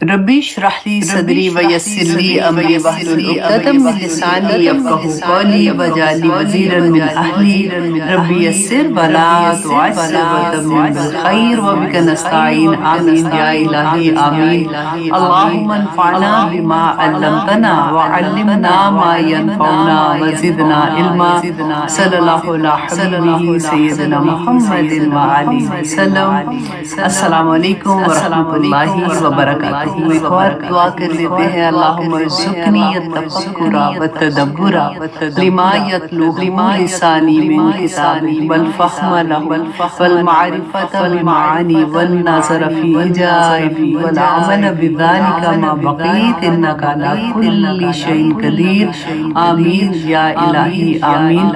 ربی اشرح لی صدری ویسر لی امری واحلل عقدۃ من لسانی یفقهوا قولی واجعل لی وزیرا من اہلی ربی یسر ولا تعسر وتمم بالخیر وبک نستعین آمین یا الہی آمین۔ اللہم انفعنا بما علمتنا وعلمنا ما ينفعنا وزدنا علما صلی اللہ علیہ حبیبہ سیدنا محمد وآلہ وسلم۔ السلام علیکم ورحمۃ اللہ وبرکاتہ۔ ایک اور دعا کر لیتے ہیں، اللہم ارزقنی التفکر والتدبر لما یتلوہ لسانی من کتابک والفہم لہ والمعرفۃ بمعانی والنظر فی عجائب والعمل بذلک ما بقیت انک علی کل شیء قدیر آمین یا الہی آمین۔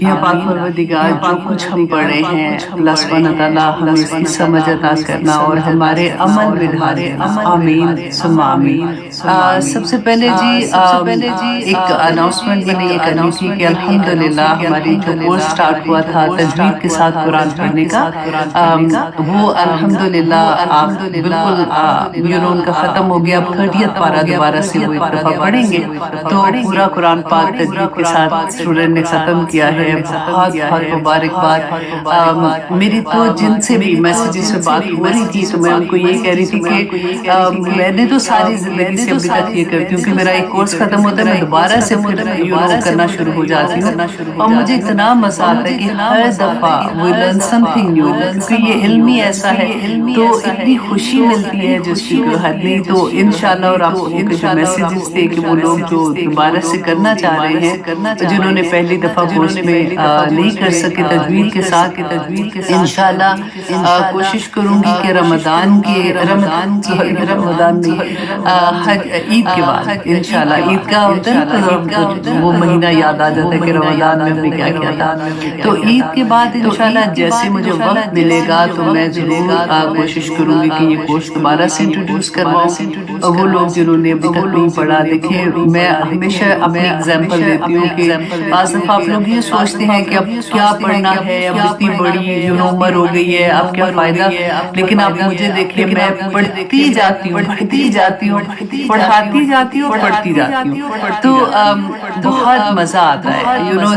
یا پاک پروردگار، جو کچھ ہم پڑھے ہیں اللہ سبحانہ تعالیٰ ہمیں اس کی سمجھ عطا کرنا اور ہمارے عمل میں ڈھالنا، آمین ثم آمین۔ سب سے پہلے ایک اناؤنسمنٹ میں نے یہ کرنی تھی کہ الحمدللہ ہماری جو کورس سٹارٹ ہوا تھا تجوید کے ساتھ قرآن پڑھنے کا، وہ الحمدللہ بالکل ان کا ختم ہو گیا۔ اب 30th پارہ دوبارہ سے وہ ایک دفعہ پڑھیں گے، تو پورا قرآن پاک تجوید کے ساتھ اسٹوڈنٹ نے ختم کیا ہے۔ بہت بہت مبارکباد۔ میری تو جن سے بھی میسیجز سے بات ہو رہی تھی تو میں ان کو یہ کہہ رہی تھی کہ میں نے تو ساری زندگی سے ابھی تک یہ کرتی ہوں کہ میرا ایک کورس ختم ہوتا ہے میں دوبارہ سے پھر کرنا شروع ہو جاتی ہوں، اور مجھے اتنا مزہ آتا ہے کہ ہر دفعہ we learn something new، کیونکہ یہ علم ہی ایسا ہے تو اتنی خوشی ملتی ہے جس کی کوئی حد نہیں۔ تو انشاءاللہ، اور آپ لوگوں کے جو میسیجز تھے کہ وہ لوگ جو دوبارہ سے کرنا چاہ رہے ہیں، جنہوں نے پہلی دفعہ کورس میں نہیں کر سکے تجوید کے ساتھ، انشاءاللہ کوشش کروں گی کہ رمضان عید کے بعد انشاءاللہ، عید کا ہوتا ہے وہ مہینہ یاد آ جاتا ہے کہ رمضان میں ہم نے کیا کیا تھا، تو عید کے بعد انشاءاللہ جیسے مجھے وقت ملے گا تو میں ضرور کوشش کروں گی کہ یہ کورس دوبارہ سے انٹروڈیوس کرواؤں۔ اور وہ لوگ جنہوں نے ابھی تک نہیں پڑھا، دیکھیں میں ہمیشہ اپنی ایگزامپل دیتی ہوں کہ بعض دفعہ آپ لوگ یہ سوچتے ہیں کہ اب کیا پڑھنا ہے، اب اتنی بڑی عمر ہو گئی ہے، اب کیا فائدہ، لیکن آپ مجھے دیکھیں میں پڑھتی جاتی ہوں، پڑھاتی جاتی ہوں، پڑھتی جاتی ہوں، تو بہت مزہ آتا ہے۔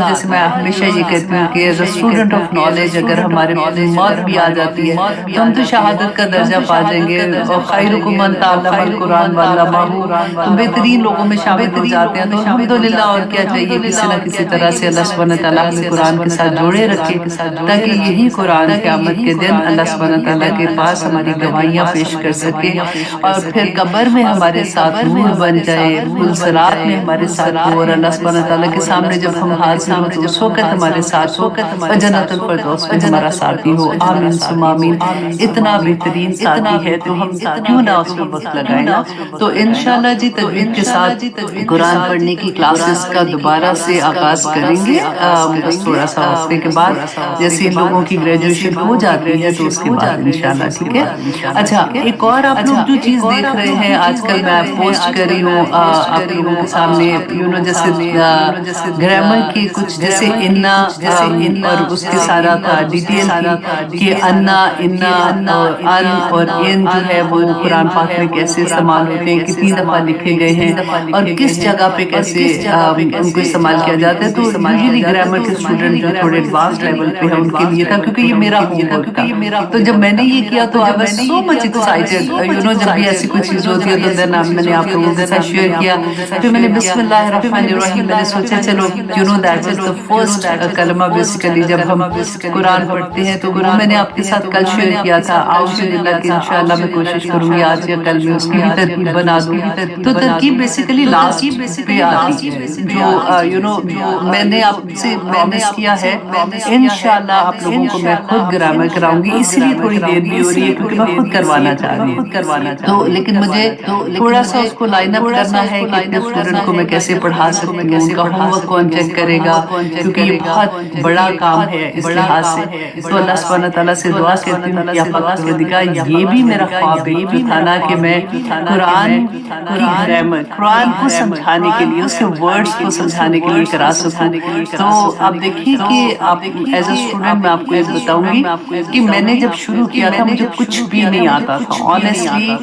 جیسے میں ہمیشہ یہ کہتی ہوں کہ as a student of knowledge اگر ہمارے موت بھی آ جاتی ہے تو ہم تو شہادت کا درجہ پا جائیں گے، اور خیرکم من تعلم القرآن وعلمہ، تو بہترین لوگوں میں شامل ہو جاتے ہیں۔ تو الحمدللہ، اور کیا چاہیے، کسی نہ کسی طرح سے اللہ سبحانہ تعالیٰ ہمیں قرآن کے ساتھ جوڑے رکھے تاکہ یہی قرآن قیامت کے دن اللہ سبحانہ تعالیٰ کے پاس ہماری گواہیاں پیش کر سکے، اور پھر قبر میں ہمارے ساتھ نور بن جائے، پلسرات میں ہمارے ساتھ ہو، اور اللہ سبحانہ تعالیٰ کے سامنے جب ہم حاضر ہوں تو اس وقت ہمارے ساتھ ہو، اور جنت الفردوس میں ہمارا ساتھی ہو، آمین ثم آمین۔ اتنا بہترین ساتھی ہے تو ہم کیوں نہ اس میں وقت لگائیں نا۔ تو انشاءاللہ جی تجوید کے ساتھ قرآن پڑھنے کی کلاسز کا دوبارہ سے آغاز کریں گے، بس تھوڑا سا وقفے کے بعد، جیسے لوگوں کی گریجویشن ہو جاتی ہے تو اس کے بعد انشاءاللہ، ٹھیک ہے۔ اچھا، ایک اور آپ لوگ جو چیز دیکھ رہے ہیں آج کل میں پوسٹ کر رہی ہوں آپ لوگوں کے سامنے، جیسے گرامر کی کچھ جیسے انا اور اس کے سارا تھا ڈیٹیل کہ انا، ان اور ان جو ہے وہ قرآن پاک میں کیسے استعمال ہوتے ہیں، کتنی دفعہ لکھے گئے ہیں، اور کس جگہ پہ کیسے ان کو استعمال کیا جاتا ہے۔ تو یوزلی گرامر کے اسٹوڈنٹ جو تھوڑے ایڈوانس لیول پہ ہیں ان کے لیے تھا، کیونکہ یہ میرا ہوم ورک تھا۔ تو جب میں نے یہ کیا تو جب میں سو مچ ایکسائٹیڈ، جب بھی ایسی کوئی چیز ہوتی ہے تو دین میں نے آپ لوگوں کے ساتھ شیئر کیا، پھر میں نے بسم اللہ الرحمن الرحیم میں نے سوچا چلو دیٹ از the first کلمہ بیسیکلی جب ہم قرآن پڑھتے ہیں، تو وہ میں نے آپ کے ساتھ کل شیئر کیا تھا۔ اعوذ باللہ کہ انشاءاللہ میں کوشش کروں گی آج یا کل میں اس کی بھی ترکیب بنا دوں۔ تو ترکیب بیسیکلی لاسٹ پہ آتی ہے، جو میں نے آپ سے پرومس کیا ہے انشاءاللہ آپ لوگوں کو میں خود گرامر کراؤں گی، اسی لیے تھوڑی دیر بھی ہو رہی ہے کیونکہ میں خود کروانا چاہ رہی ہوں۔ تو لیکن مجھے تھوڑا سا اس کو لائن اپ کرنا ہے کہ اپنے اسٹوڈنٹ کو میں کیسے پڑھا سکوں۔ تو میں کیسے پڑھا سکوں, ہومورک کون چیک کرے گا, کیونکہ یہ بہت بڑا کام ہے اس لحاظ سے. تو اللہ سبحانہ تعالیٰ سے دعا کرتی ہوں کہ پروردگار یہ بھی میرا خواب تھا نا کہ میں قرآن کی گرامر, قرآن کو سمجھانے کے لیے, اس کے ورڈز کو سمجھانے کے لیے کرا سکوں. تو آپ دیکھیے کہ آپ ایز اے اسٹوڈنٹ میں آپ کو یہ بتاؤں گی کہ میں نے جب شروع کیا تھا مجھے کچھ بھی نہیں آتا تھا آنیسٹلی.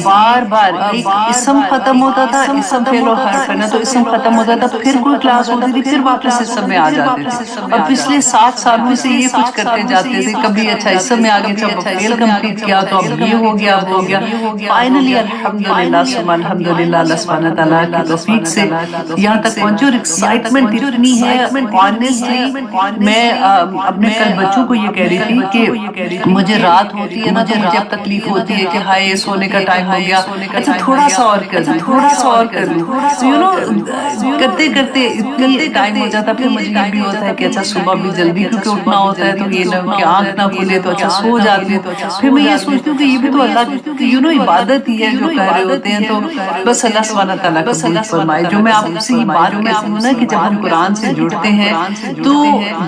بار بار ایک اسم ختم ہوتا تھا, اسم فعل و حرف ہے نا, تو اسم ختم ہوتا تھا, پھر کوئی کلاس ہوتی تھی, پھر واپس اسم میں آ جاتے تھے. اور پچھلے 7 سالوں سے یہ کچھ کرتے جاتے تھے, کبھی اچھا اسم میں آگے جب فعل کمپلیٹ کیا تو اب یہ ہو گیا, وہ ہو گیا. فائنلی الحمدللہ ثم الحمدللہ اللہ سبحانہ تعالیٰ کی توفیق سے یہاں تک پہنچے. اور ایکسائٹمنٹ اتنی ہے آنیسٹلی, میں اپنے کل بچوں کو یہ کہہ رہی تھی کہ مجھے رات ہوتی ہے نا تو مجھے اب تکلیف ہوتی ہے کہ ہائے سونے کا ٹائم ہو گیا, اچھا تھوڑا سا اور کر لوں, تھوڑا سا اور کر لوں, یو نو کرتے کرتے اتنی ٹائم ہو جاتا. پھر مجھے یہ بھی ہوتا ہے کہ اچھا صبح بھی جلدی کیونکہ اٹھنا ہوتا ہے تو یہ نہ کہ آنکھ نہ کھلے تو اچھا سو جاتی ہوں. پھر میں یہ سوچتی ہوں کہ یہ بھی تو اللہ کی یو نو عبادت ہی ہے جو کہہ رہے ہوتے ہیں. تو بس اللہ سبحانہ تعالیٰ قبول فرمائے. جو میں آپ سے یہ بات کہتی ہوں نا کہ جب ہم قرآن سے جڑتے ہیں تو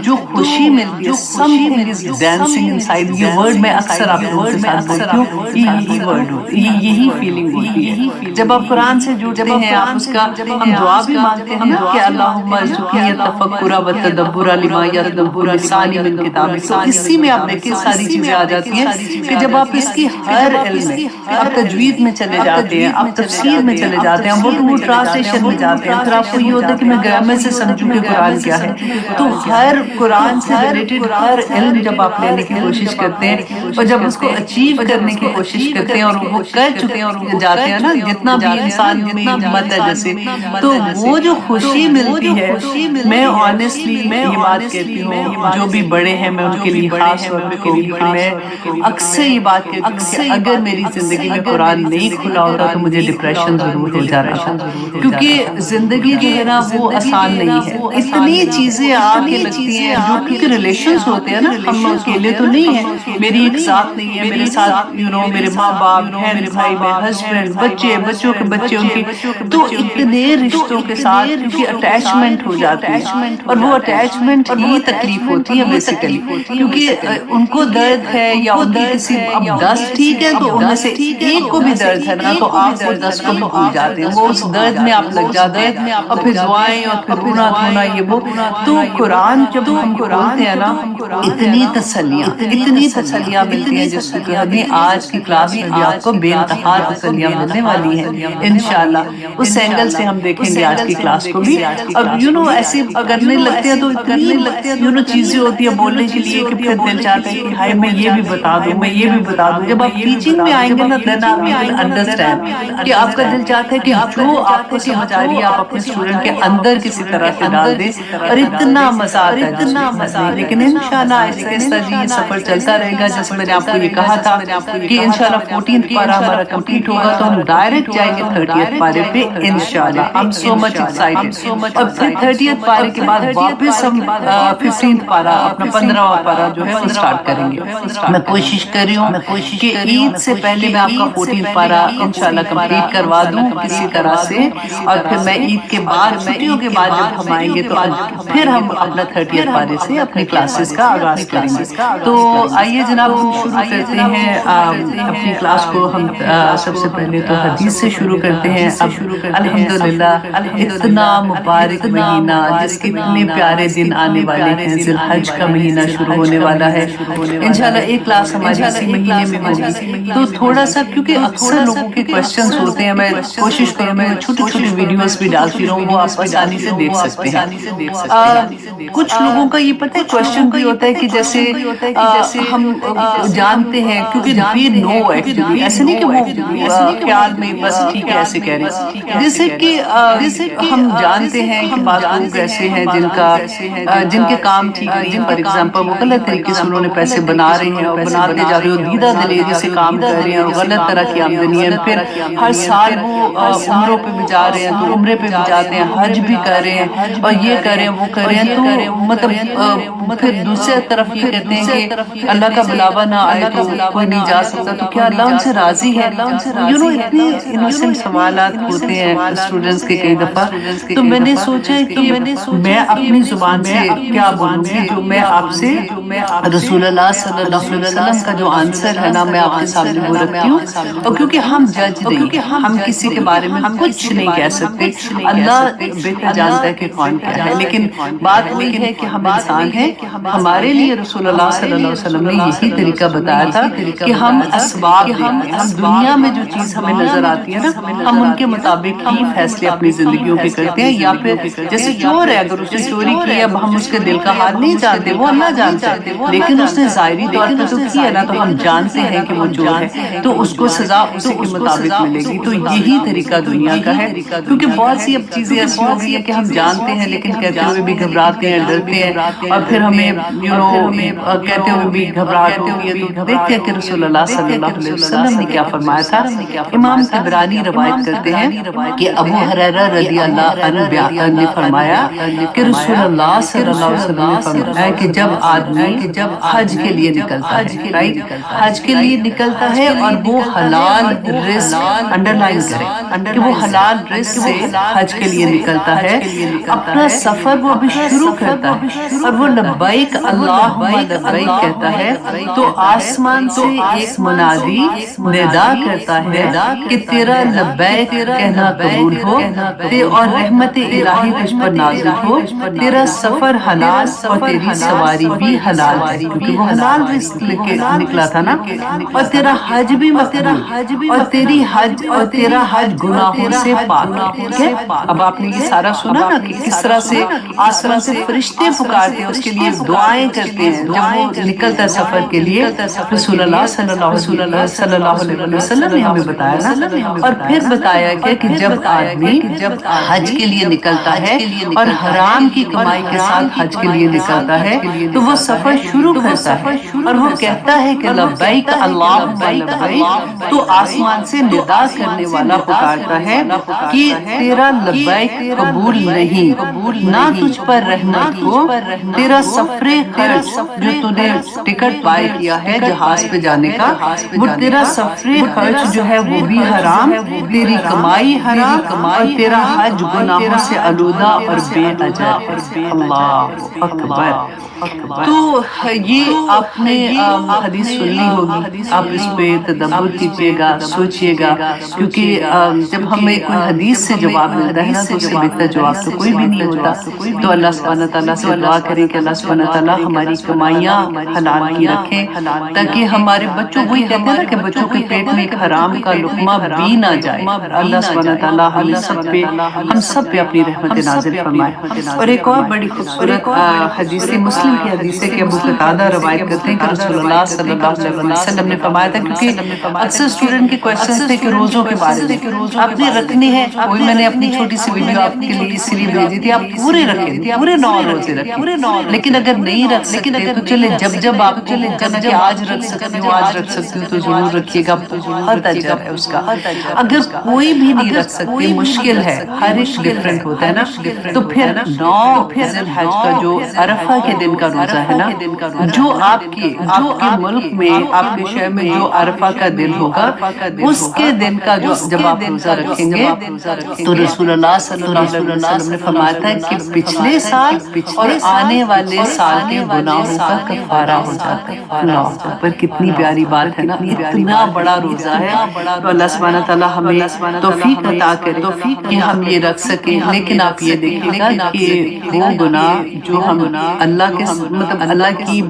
جو خوشی ملتی ہے, something is dancing inside. یہ ورڈ میں اکثر آپ لوگوں کے ساتھ بولتی ہوں, یہی ورڈ ہوتی ہے, یہی فیلنگ ہوتی ہے جب آپ قرآن سے جڑتے ہیں. آپ اس کا ہم دعا بھی مانگتے ہیں کہ اللہم ارزقنی التفکر والتدبر لما یطلبہ لسانی من کتابک. تو اسی میں آپ دیکھیں ساری چیزیں آ جاتی ہیں کہ جب آپ اس کی ہر علم میں, آپ تجوید میں چلے جاتے ہیں, آپ تفسیر میں چلے جاتے ہیں, وہ ٹرانسلیشن میں جاتے ہیں, پھر آپ کو یہ ہوتا ہے کہ میں گرامر سے سمجھوں کہ قرآن کیا ہے. تو ہر قرآن سے ریلیٹڈ ہر علم جب آپ لینے کی کوشش کرتے ہیں اور جب اس کو اچیو کرنے کی کوشش کرتے ہیں اور وہ کر چکے ہیں اور جاتے ہیں نا, جتنا بھی انسان میں ہمت ہے جیسے, تو وہ جو خوشی ملتی ہے, میں آنیسٹلی یہ بات کہتی ہوں, جو بھی بڑے ہیں میں ان کے لیے خاص طور پہ کہوں گی کہ میں اکثر یہ بات کہتی ہوں کہ اگر میری زندگی میں قرآن نہیں کھلا ہوتا تو مجھے ڈپریشن ضرور ہو جاتا تھا. کیونکہ زندگی جو ہے نا وہ آسان نہیں ہے, اتنی چیزیں آ کے لگتی ہیں جو کیونکہ ریلیشنز ہوتے ہیں نا, ہم اکیلے تو نہیں ہیں, میری ایک ذات نہیں ہے, میرے ساتھ یو نو میرے ماں باپ, بہن بھائی, ہسبینڈ, بچے, بچوں کے بچے, ان کے, تو اتنے رشتوں کے ساتھ کیونکہ اٹیچمنٹ ہو جاتی ہے. اور وہ اٹیچمنٹ ہی تکلیف ہوتی ہے بیسیکلی, کیونکہ ان کو درد ہے یا ان کی کسی, اب 10 ٹھیک ہے تو ان میں سے ایک کو بھی درد ہے نا, تو آپ وہ 10 کو بھی بھول جاتے ہیں, وہ اس درد میں آپ لگ جاتے ہیں, اور پھر دعائیں اور پھر رونا دھونا یہ وہ. تو قرآن جب ہم کھولتے ہیں نا, اتنی تسلیاں ملتی ہیں جس کو ہمیں آج کی کلاس میں بھی آپ کو بے انتہا تسلیاں ملنے والی ہیں انشاءاللہ. اس اینگل سے ہم دیکھیں گے آج کی کلاس کو بھی. اب یو نو ایسے کرنے لگتے ہیں تو اتنی یو نو چیزیں ہوتی ہیں بولنے کے لیے کہ پھر دل چاہتا ہے کہ ہائے میں یہ بھی بتا دوں, میں یہ بھی بتا دوں. جب آپ ٹیچنگ میں آئیں گے نا دین آپ ول انڈرسٹینڈ کہ آپ کا دل چاہتا ہے کہ جو آپ کو سمجھ آ رہی ہے آپ اپنے اسٹوڈنٹ کے اندر کسی طرح سے ڈال دیں, اور اتنا مزہ آتا ہے, اتنا مزہ. لیکن انشاءاللہ آہستہ آہستہ جی یہ سفر چلتا رہے گا. جیسے میں نے آپ کو یہ کہا تھا کہ انشاءاللہ 14th پارہ ہمارا کمپلیٹ ہوگا تو ہم ڈائریکٹ جائیں گے 30th پارے پہ انشاءاللہ. I'm so much excited. اور پھر 30th پارے کے بعد واپس ہم 15th پارہ, اپنا 15واں پارہ جو ہے وہ اسٹارٹ کریں گے. میں کوشش کر رہی ہوں کہ عید سے پہلے میں آپ کا 14th پارہ انشاءاللہ کمپلیٹ کروا دوں کسی طرح سے, اور پھر میں عید کے بعد چھٹیوں کے بعد جب ہم آئیں گے تو پھر ہم اپنا 30th پارے سے اپنی کلاسز کا آغاز کریں گے. تو آئیے جناب ہم شروع کرتے ہیں اپنی کلاس کو. ہم سب سے پہلے تو حدیث سے شروع کرتے ہیں. اب الحمدللہ اتنا مبارک مہینہ جس کے اتنے پیارے دن آنے والے ہیں, ذی الحج کا مہینہ شروع ہونے والا ہے انشاءاللہ. ایک کلاس ہماری اسی مہینے میں ہوگی. تو تھوڑا سا کیونکہ اکثر لوگوں کے کوشچنز ہوتے ہیں, میں کوشش کروں میں چھوٹی چھوٹی ویڈیوز بھی ڈالتی رہوں, وہ آپ آسانی سے دیکھ سکتے ہیں. کچھ لوگوں کا یہ پتہ ہے کوشچن بھی ہوتا ہے کہ جیسے ہم جانتے ہیں, کیونکہ وی نو ایکچولی, ایسے نہیں کہ وہ خیال میں بس ٹھیک ہے ایسے کہہ رہے ہیں, جیسے کہ ہم جانتے ہیں کہ بعض لوگ ایسے ہیں جن کے کام ٹھیک نہیں ہے. فار ایگزامپل وہ غلط طریقے سے انہوں نے پیسے بنا رہے ہیں اور بناتے جا رہے ہو, دیدہ دلیری سے کام کر رہے ہیں اور غلط طرح کی آمدنی ہے. پھر ہر سال وہ عمروں پہ بھی جا رہے ہیں, تو عمرے پہ بھی جاتے ہیں, حج بھی کر رہے ہیں اور یہ کر رہے ہیں وہ کر رہے ہیں. تو مطلب پھر دوسرے طرف یہ کہتے ہیں کہ اللہ کا بلاوا نہ آئے تو کوئی نہیں جا سکتا, تو کیا اللہ ان سے راضی ہے؟ یو نو اتنے انوسنٹ سوالات ہوتے ہیں اسٹوڈنٹس کے کئی دفعہ. تو میں نے سوچا کہ میں اپنی زبان سے کیا بولوں گی جو میں آپ سے رسول اللہ صلی اللہ علیہ وسلم کا جو آنسر ہے نا میں آپ کے سامنے وہ رکھتی ہوں. اور کیونکہ ہم جج نہیں، ہم کسی کے بارے میں کچھ نہیں کہہ سکتے، اللہ بہتر جانتا ہے کہ کون کیا ہے. لیکن بات وہی ہے کہ ہم انسان ہیں. ہمارے لیے رسول اللہ صلی اللہ علیہ وسلم نے یہی طریقہ بتایا تھا کہ ہم اسباب ہم دنیا میں جو چیز ہمیں نظر آتی ہے نا ہم ان کے مطابق ہی فیصلے اپنی زندگیوں کے کرتے ہیں. یا پھر جیسے چور ہے، اگر اس نے چوری کی اب ہم اس کے دل کا حال نہیں جانتے، وہ اللہ جانتا ہے، لیکن اس نے ظاہری طور پہ تو کیا نا تو ہم جانتے ہیں کہ وہ چور ہے تو اس کو سزا اسی کے مطابق ملے گی. تو یہی طریقہ دنیا کا ہے. کیونکہ بہت سی اب چیزیں ایسی ہو گئی ہیں کہ ہم جانتے ہیں لیکن کہتے ہوئے بھی گھبراتے ہیں، ڈرتے ہیں، اور پھر ہمیں کہتے ہوئے بھی گھبراہٹ ہوتی ہے. تو دیکھتے ہیں کہ رسول اللہ صلی اللہ علیہ وسلم نے کیا فرمایا تھا. امام طبرانی روایت کرتے ہیں کہ ابو ہریرہ رضی اللہ عنہ نے فرمایا کہ رسول اللہ صلی اللہ علیہ وسلم نے فرمایا کہ جب آدمی حج کے لیے نکلتا ہے، حج کے لیے نکلتا ہے اور وہ حلال رزق انڈرلائن کرے کہ وہ حلال رزق سے حج کے لیے نکلتا ہے، اپنا سفر وہ ابھی شروع کرتا ہے اور وہ لبیک اللہم لبیک کہتا ہے تو آسمان سے ایک منادی ندا کرتا ہے کہ تیرا لبیک کہنا قبول ہو اور رحمت الہی تجھ پر نازل ہو، تیرا سفر حلال اور تیری سواری بھی حلال ہے کیونکہ وہ حلال رزق نکلا تھا نا، اور تیرا حج بھی مقبول اور تیری حج اور تیرا حج گناہوں سے پاک ہے. اب آپ نے یہ سارا سنا نا کہ کس طرح سے آسمان سے فرشتے پکارتے ہیں، اس کے لیے دعائیں کرتے ہیں جب وہ نکلتا ہے سفر کے لیے. رسول اللہ صلی اللہ علیہ وسلم نے ہمیں بتایا نا، اور پھر بتایا کہ جب آدمی حج کے لیے نکلتا ہے اور حرام کی کمائی کے ساتھ حج کے لیے نکلتا ہے تو وہ سفر شروع کرتا ہے اور وہ کہتا ہے کہ لبیک اللہم لبیک، تو آسمان سے ندا کرنے والا پکارتا ہے کہ تیرا لبیک قبول نہیں، نہ تجھ پر رحمت ہو، تیرا سفر خرچ جو تو نے ٹکٹ بائی کیا ہے جہاز پہ جانے کا وہ تیرا سفر خرچ جو ہے وہ بھی حرام، تیری کمائی حرام اور تیرا حج گناہوں سے آلودہ اور بے اجر. اللہ اکبر. تو یہ آپ نے حدیث سن لی ہوگی، آپ اس پہ تدبر کیجئے گا، سوچئے گا، کیونکہ جب ہمیں کوئی حدیث سے جواب ملتا ہے نا تو اس سے بہتر جواب تو کوئی بھی نہیں ہوتا. تو اللہ سبحانہ تعالیٰ سے دعا کریں کہ اللہ سبحانہ تعالیٰ ہماری کمائیاں حلال کی رکھیں تاکہ ہمارے بچوں، وہی کہتے ہیں نا کہ بچوں کے پیٹ میں ایک حرام کا لقمہ بھی نہ جائے. اللہ سبحانہ تعالیٰ ہم سب پہ اپنی رحمت نازل فرمائے. اور ایک اور بڑی خوبصورت حدیث مسلم کی حدیث ہے کہ ابو قتادہ روایت کرتے ہیں کہ رسول اللہ صلی اللہ علیہ وسلم نے فرمایا تھا، کیونکہ اکثر اسٹوڈنٹ کے کوئسچنز تھے کہ روزوں کے بارے میں آپ نے رکھنے ہیں، وہی میں نے اپنی چھوٹی سی ویڈیو آپ کے لیے اس لیے بھیجی تھی، آپ پورے رکھیں، پورے 9 روزے رکھیں. لیکن اگر نہیں رکھ سکتے تو چلے جب آپ جب آج رکھ سکتے ہو آج رکھ سکتے ہو تو ضرور رکھیے گا، بہت اجر ہے اس کا. اگر کوئی بھی نہیں رکھ سکتے، مشکل ہے، ہر ایک ڈفرینٹ ہوتا ہے نا، تو پھر 9 ذی الحج کا جو عرفہ کے دن کا روزہ ہے نا، جو آپ کے ملک میں آپ کے شہر میں جو عرفہ کا دن ہوگا اس کے دن کا جب آپ روزہ رکھیں گے تو رسول اللہ صلی اللہ علیہ وسلم نے فرمایا تھا کہ پچھلے سال اور آنے والے سال کے گناہوں کا کفارہ ہو جاتا ہے. اللہ پر کتنی پیاری بات ہے نا، اتنا بڑا روزہ ہے. تو اللہ سبحانہ تعالیٰ ہمیں توفیق عطا کرے کہ ہم یہ رکھ سکیں. لیکن آپ یہ دیکھیں گا کہ وہ گناہ جو ہم اللہ کے مطلب اللہ کی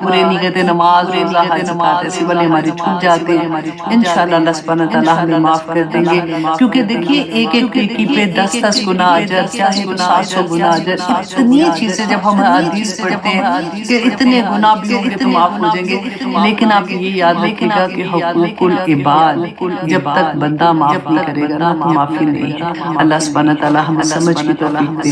پورے نہیں کہتے، نماز روزہ حج زکات ایسے والے ہمارے چھوٹ جاتے ہیں، انشاءاللہ اللہ سبحانہ تعالیٰ ہمیں معاف کر دیں گے. کیونکہ دیکھیے ایک نیکی پہ 10 گناہ اجر، چاہے 700 گناہ اجر. اتنی چیزیں جب ہم حدیث پڑھتے ہیں کہ اتنے گناہ بھی ہوں گے تو معاف ہو جائیں گے، لیکن آپ یہ یاد رکھیے گا کہ حقوق العباد جب تک بندہ معاف نہیں کرے گا نا تو معافی نہیں ہے. اللہ سبحانہ تعالیٰ ہمیں سمجھ کی توفیق دے.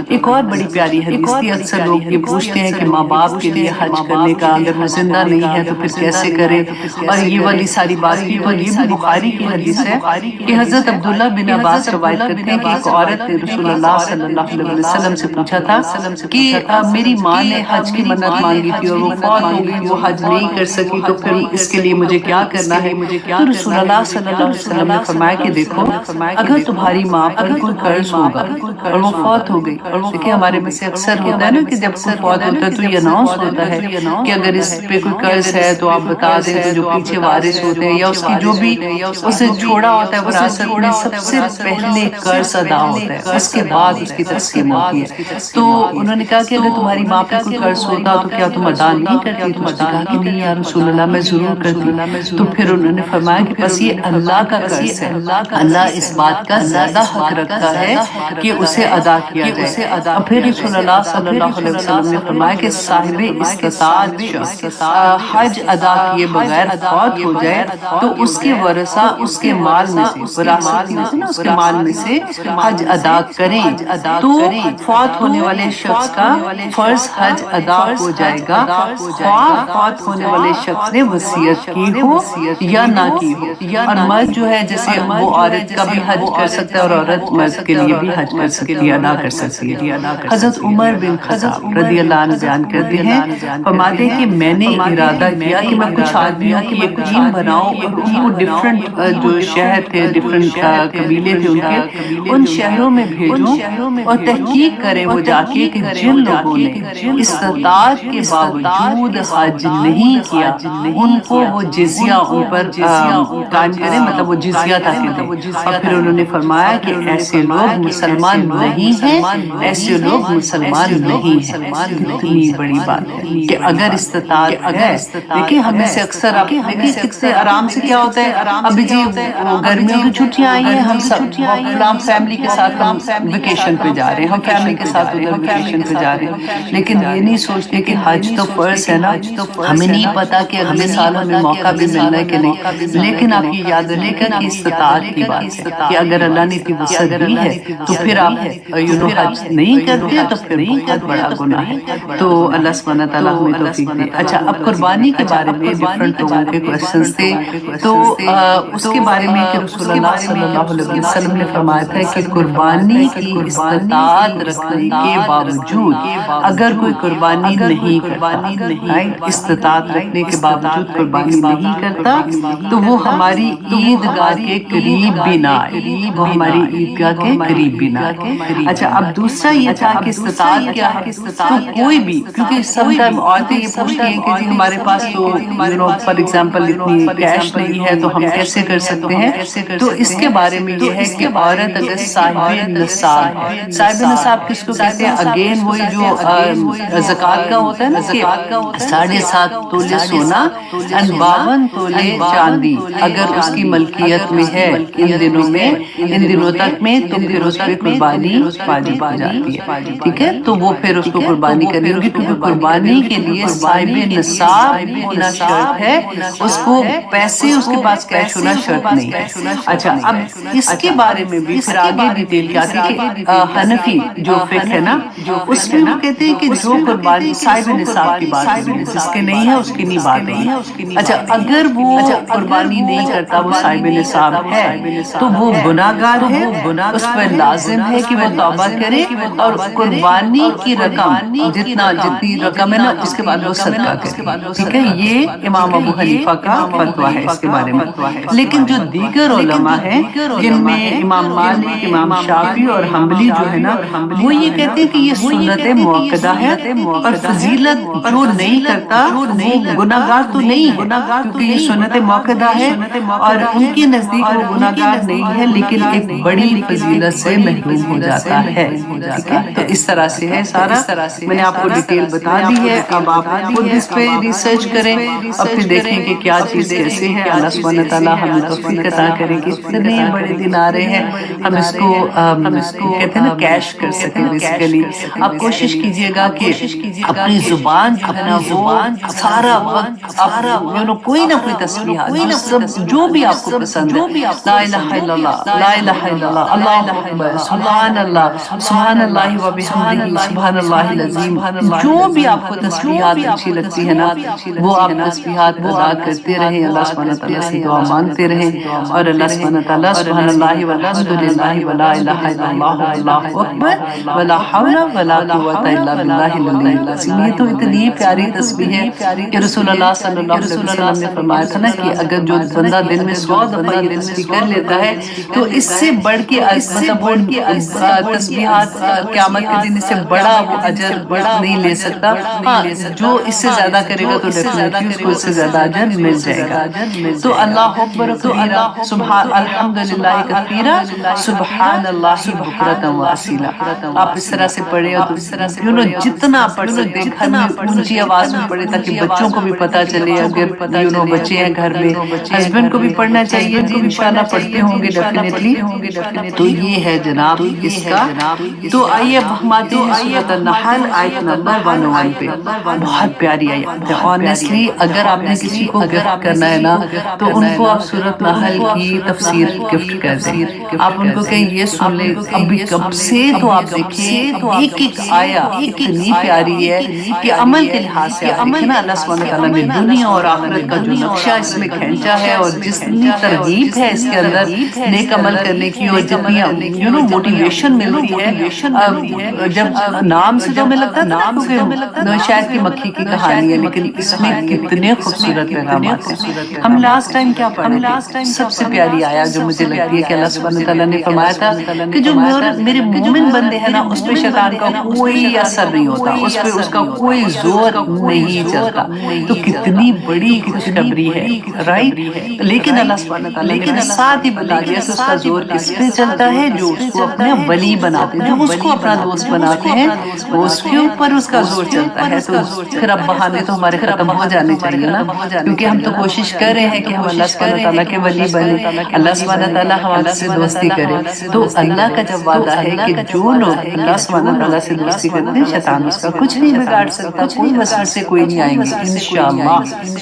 ایک اور بڑی پیاری حدیث تھی، اکثر لوگ یہ پوچھتے ہیں کہ ماں باپ کے لیے حج کرنے کا اگر وہ زندہ نہیں ہے تو پھر کیسے کریں، اور یہ والی ساری بات کی. تو یہ بھی بخاری کی حدیث ہے کہ حضرت عبداللہ بن عباس روایت کرتے ہیں کہ ایک عورت نے رسول اللہ صلی اللہ علیہ وسلم سے پوچھا تھا کہ میری ماں نے حج کی منت مانگی تھی اور وہ فوت ہو گئی، وہ حج نہیں کر سکی، تو پھر اس کے لیے مجھے کیا کرنا ہے. تو رسول اللہ صلی اللہ علیہ وسلم نے فرمایا کہ دیکھو، اگر تمہاری ماں پر کوئی قرض ہوگا اور وہ فوت ہو گئی، دیکھیں ہمارے میں سے اکثر ہوتا ہے نا کہ جب کوئی فوت ہوتا ہے تو یہ اناؤنس ہوتا ہے کہ اگر اس پہ کوئی قرض ہے تو آپ بتا دیں، تو جو پیچھے وارث ہوتے ہیں یا اس کی جو بھی اسے چھوڑا ہوتا ہے وراثت میں، سب سے پہلے قرض ادا ہوتا ہے، اس کے بعد اس کی تقسیم ہوتی ہے۔ تو انہوں نے کہا کہ اگر تمہاری ماں پہ کوئی قرض ہوتا تو کیا تم ادا نہیں کرتی؟ تو اس نے کہا کہ نہیں یا رسول اللہ میں ضرور کرتی۔ تو پھر انہوں نے فرمایا کہ بس یہ اللہ کا قرض ہے، اللہ اس بات کا زیادہ حق رکھتا ہے کہ اسے ادا کیا جائے۔ اور پھر رسول اللہ صلی اللہ علیہ وسلم نے فرمایا کہ صاحب استطاعت شخص حج ادا کیے بغیر فوت ہو جائے تو اس کے ورثہ اس کے مال میں سے، وراثت میں سے نا، اس کے مال میں سے حج ادا کریں تو فوت ہونے والے شخص کا فرض حج ادا ہو جائے گا، خواہ فوت ہونے والے شخص نے وصیت کی ہو یا نہ کی ہو۔ اور مرد جو ہے جیسے وہ عورت کا بھی حج کر سکتا ہے اور عورت مرد کے لیے بھی حج کر سکتی ہے، ادا کر سکتی ہے۔ حضرت عمر بن خطاب رضی اللہ عنہ بیان کرتے ہیں، فرماتے ہیں کہ میں نے ارادہ کیا کہ میں کچھ آدمیوں کی ایک ٹیم بناؤں اور ان کو ڈفرنٹ جو شہر تھے، ڈفرنٹ قبیلے تھے ان کے، ان شہروں میں بھیجوں اور تحقیق کریں وہ جا کے کہ جن لوگوں نے استطاعت کے باوجود حج نہیں کیا ان کو وہ جزیہ ان پر قائم کریں، مطلب وہ جزیہ تک دیں۔ اور پھر انہوں نے فرمایا کہ ایسے لوگ مسلمان نہیں ہیں، ایسے لوگ مسلمان نہیں ہیں۔ کتنی بڑی بات ہے کہ اگر استطاعت ہے، دیکھیں ہمیں سے اکثر آپ دیکھیں کتنے آرام سے کیا ہوتا ہے، ابھی جی گرمیوں کی چھٹیاں آئی ہیں، ہم سب فیملی کے ساتھ ہم ویکیشن پہ جا رہے ہیں، ہم فیملی کے ساتھ ادھر ویکیشن پہ جا رہے ہیں، لیکن یہ نہیں سوچتے کہ حج تو فرض ہے نا، ہمیں نہیں پتا کہ اگلے سال ہمیں موقع بھی ملنا ہے کہ نہیں۔ لیکن آپ یہ یاد رکھیں کہ استطاعت کی بات ہے کہ اگر اللہ نے اتنی وسعت دی ہے تو پھر آپ حج نہیں کرتے تو پھر بہت بڑا گناہ ہے۔ تو اللہ سبحانہ تعالیٰ ہمیں توفیق دے۔ اچھا، اب قربانی کے بارے میں ڈفرنٹ لوگوں کے کوشچنز تھے، تو اس کے بارے میں کہ رسول اللہ صلی اللہ علیہ وسلم نے فرمایا تھا کہ قربانی کی استطاعت رکھنے کے باوجود اگر کوئی قربانی نہیں کرتا، استطاعت رکھنے کے باوجود قربانی نہیں کرتا تو وہ ہماری عیدگاہ کے قریب بھی نہ آئے، وہ ہماری عیدگاہ کے قریب بھی نہ آئے۔ اچھا، اب دوسرا یہ تھا کہ استطاعت کیا ہے، تو کوئی بھی، کیونکہ سم ٹائم عورتیں یہ پوچھتی ہیں کہ جی ہمارے پاس تو فار ایگزامپل اتنی کیش نہیں ہے تو ہم کیسے کر سکتے ہیں، تو اس کے بارے میں یہ ہے کہ عورت اگر صاحب نصاب ہے، صاحب نصاب کس کو کہتے ہیں، اگین وہی جو زکوٰۃ کا ہوتا ہے نا کہ 7.5 تولے سونا اور 52 تولے چاندی اگر اس کی ملکیت میں ہے ان دنوں میں، ان دنوں تک میں، تو پھر اس پہ قربانی واجب ہو جاتی ہے، ٹھیک ہے، تو وہ پھر اس کو قربانی کریں گے، کیونکہ قربانی کے لیے صاحب نصاب ہونا شرط ہے، اس کو پیسے اس کے پاس کیش ہونا شرط نہیں ہے۔ اچھا، اب اس کے بارے میں بھی پھر آگے ڈیٹیل کیا تھی کہ حنفی جو فقہ ہے نا، اس میں وہ کہتے ہیں کہ جو قربانی صاحب نصاب کی بات ہے، جس کے نہیں ہے اس کی نہیں بات نہیں۔ اچھا، اگر وہ قربانی نہیں کرتا، وہ صاحب نصاب ہے تو وہ گناہ گار ہے، اس پر لازم ہے کہ وہ توبہ کرے اور قربانی کی رقم جتنی رقم ہے نا اس کے بعد وہ صدقہ کرے، ٹھیک ہے۔ یہ امام ابو حنیفہ کا فتویٰ ہے اس کے بارے میں۔ لیکن جو دیگر علماء ہیں جن میں امام مالک، امام شافعی اور حنبلی جو ہے نا، وہ یہ کہتے ہیں کہ یہ سنت موقدہ ہے اور فضیلت جو نہیں کرتا وہ گناہ گار تو نہیں ہے، کیونکہ یہ سنت موقدہ ہے اور ان کے نزدیک وہ گناہ گار نہیں ہے، لیکن ایک بڑی فضیلت سے محروم ہو جاتا ہے، ٹھیک ہے۔ تو اس طرح سے ہے سارا، میں نے آپ کو ڈیٹیل بتا دی ہے، اب آپ خود اس پہ ریسرچ کریں اور پھر دیکھیں کہ کیا چیز کیسے ہے۔ اللہ سبحانہ تعالیٰ ہمیں توفیق عطا کرے کہ اتنے بڑے دن آ رہے ہیں ہم اس کو کہتے ہیں نا کیش کر سکیں۔ بیسیکلی آپ کوشش کیجئے گا کہ اپنی زبان جو ہے نا وہ سارا وقت کوئی نہ کوئی تسبیحات جو بھی آپ کو پسند ہے، لا الہ الا اللہ، لا الہ الا اللہ، اللہ اکبر، سبحان اللہ، سبحان اللہ و بحمدہ، سبحان اللہ العظیم، جو بھی آپ کو تسبیحات اچھی لگتی ہے نا وہ آپ تسبیحات ادا کرتے رہیں، اللہ سبحانہ تعالیٰ سے دعا مانگتے رہیں، اور اللہ سبحانہ تعالیٰ سبحان اللہ والحمد للہ ولا الہ الا اللہ واللہ اکبر ولا حول ولا قوۃ الا باللہ العلی العظیم۔ یہ تو اتنی پیاری تسبیح ہے کہ رسول اللہ صلی اللہ علیہ وسلم نے فرمایا تھا نا کہ اگر جو بندہ دن میں 100 دفعہ یہ تسبیح کر لیتا ہے تو اس سے بڑھ کے مطلب تسبیحات قیامت کے دن اس سے بڑا وہ اجر نہیں لے سکتا. ہاں جو اس سے زیادہ کرے گا تو ڈیفینیٹلی اس کو اس سے زیادہ اجر مل جائے گا. تو اللہ اکبر کبیرہ سبحان الحمدللہ کثیرا سبحان اللہ بکرۃ و اصیلا. آپ اس طرح سے پڑھے اور اس طرح سے جتنا پڑھ سکتے گھر میں اونچی آواز میں پڑھے تاکہ بچوں کو بھی پتہ چلے. اگر بچے ہیں گھر میں ہسبینڈ کو بھی پڑھنا چاہیے جو انشاءاللہ پڑھتے ہوں گے ڈیفینیٹلی. تو یہ ہے جناب اس کا. تو آئیے اب ہم آتے ہیں سورۃ النحل آیت نمبر 101 پہ. بہت پیاری آیت ہے. آنیسٹلی اگر آپ نے کسی کو گفٹ کرنا ہے نا تو ان کو آپ سورۃ النحل کی تفسیر گفٹ کر دیں. آپ ان کو کہیں یہ سن لیں ابھی کب سے. تو آپ دیکھیں ایک ایک آیا اتنی پیاری ہے کہ عمل کے لحاظ سے نا اللہ سبحانہ وتعالیٰ نے دنیا اور آخرت کا جو نقشہ اس میں کھینچا ہے اور جتنی ترغیب ہے اس کے اندر نیک عمل کرنے کی اور جتنی موٹیویشن ملتی ہے. جب نام سے تو ہمیں لگتا ہے شاید کہ مکھی کی کہانی ہے لیکن اس میں کتنے خوبصورت پیغامات ہیں. ہم لاسٹ ٹائم کیا پڑھے تھے؟ سب سے پیاری آیا جو مجھے لگتی ہے کہ اللہ سبحانہ وتعالیٰ نے فرمایا تھا کہ جو میرے مومن بندے ہیں نا اس پہ شیطان کا کوئی اثر نہیں ہوتا, اس پہ اس کا کوئی زور نہیں چلتا. تو کتنی بڑی خوشخبری ہے رائٹ. لیکن اللہ سبحانہ وتعالیٰ نے ساتھ ہی بتا دیا کہ اس کا زور کس پہ چلتا ہے جو اس کو اپنے ولی بناتے ہیں, جو اس کو اپنا دوست بناتے ہیں اس کے اوپر اس کا زور چلتا ہے. تو پھر اب بہانے تو ہمارے ختم ہو جانے چاہیے نا, کیونکہ ہم تو کوشش کر رہے ہیں کہ ہم اللہ سبحانہ تعالیٰ کے ولی بنے, اللہ سبحانہ تعالیٰ ہمارے سے دوستی کرے. تو اللہ کا جب وعدہ ہے کہ جو لوگ اللہ سبحانہ تعالیٰ سے دوستی کرتے ہیں شیطان اس کا کچھ نہیں بگاڑ سکتا, کوئی وسوسے سے کوئی نہیں آئیں گے انشاءاللہ.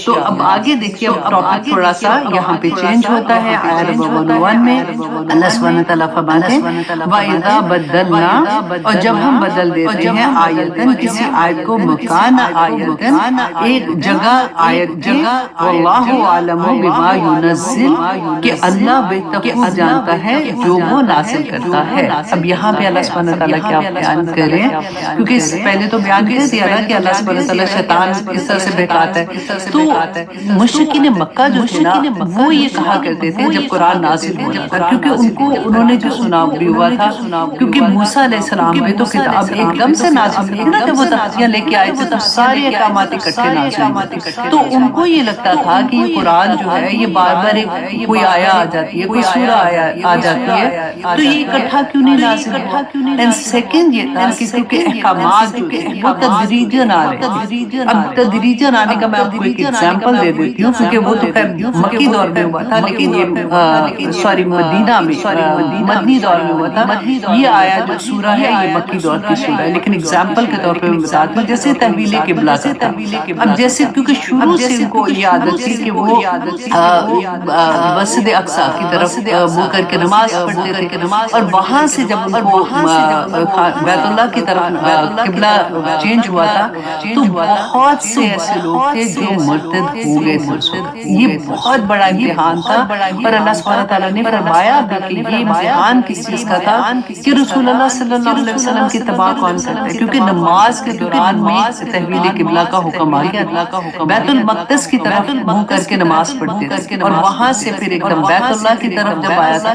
تو اب آگے دیکھیے اب ٹاپک تھوڑا سا یہاں پہ چینج ہوتا ہے. آیت نمبر 101 میں اللہ سبحانہ تعالیٰ فرماتے ہیں وَإِذَا بَدَّلْنَا, اور جب ہم بدل دیتے ہیں آیتن کسی آیت کو مکان آیتن ایک جگہ آیت جگہ واللہ عالم بما ينزل کہ اللہ بہتر جانتا ہے جو وہ نازل کرتا ہے. اب یہاں پہ اللہ سبحانہ تعالیٰ کیا بیان کریں, کیونکہ اس پہلے تو بیان کر دیا نا کہ اللہ سبحانہ تعالیٰ شیطان اس طرح سے بہکاتا ہے. تو مشرکین مکہ جو تھے نا وہ یہ کہا کرتے تھے جب قرآن نازل ہو رہا تھا, کیونکہ انہوں نے جو سنا بھی ہوا تھا کیونکہ موسیٰ علیہ السلام پہ تو کتاب ایک دم سے نازل ہوئی نا, جب وہ تختیاں لے کے آئے تھے تو سارے احکامات اکٹھے نازل ہوئے. تو ان کو یہ لگتا تھا کہ یہ قرآن جو ہے یہ بار بار کوئی آیا آ جاتی ہے, کوئی سورہ آ جاتی ہے, تو یہ اکٹھا کیوں نہیں نازل ہوا. اینڈ سیکنڈ یہ تھا کہ کیونکہ احکامات جو ہے وہ تدریجاً آ رہے ہیں. اب تدریجاً آنے کا میں آپ کو ایک ایگزامپل دے دیتی ہوں, کیونکہ وہ تو خیر مکی دور میں ہوا تھا لیکن یہ سوری مدینہ میں مدنی دور میں ہوا تھا. یہ آیا جو سورہ ہے یہ مکی دور کی سورہ ہے, لیکن ایگزامپل کے طور پہ میں بتاتی ہوں جیسے تحویل قبلہ کا. اب جیسے کیونکہ شروع سے ان کو یہ عادت تھی کہ وہ مسجد اقصیٰ کی طرف وہ کر کے نماز پڑھتے تھے, اور وہاں سے جب ان کو بیت اللہ کی طرف قبلہ چینج ہوا تھا تو بہت سے ایسے لوگ تھے جو مرتد ہو گئے تھے. یہ بہت بڑا امتحان تھا اور اللہ سبحانہ تعالیٰ نے فرمایا کہ یہ امتحان کس چیز کا تھا کہ رسول اللہ صلی اللہ علیہ وسلم کی اتباع کون کرتا ہے, کیونکہ نماز کے دوران میں تحویل قبلہ کا حکم آ گیا. بیت المقدس کی طرف منہ کر کے نماز پڑھتے تھے اور وہاں سے پھر ایک دم بیت اللہ کی طرف جب آیا تھا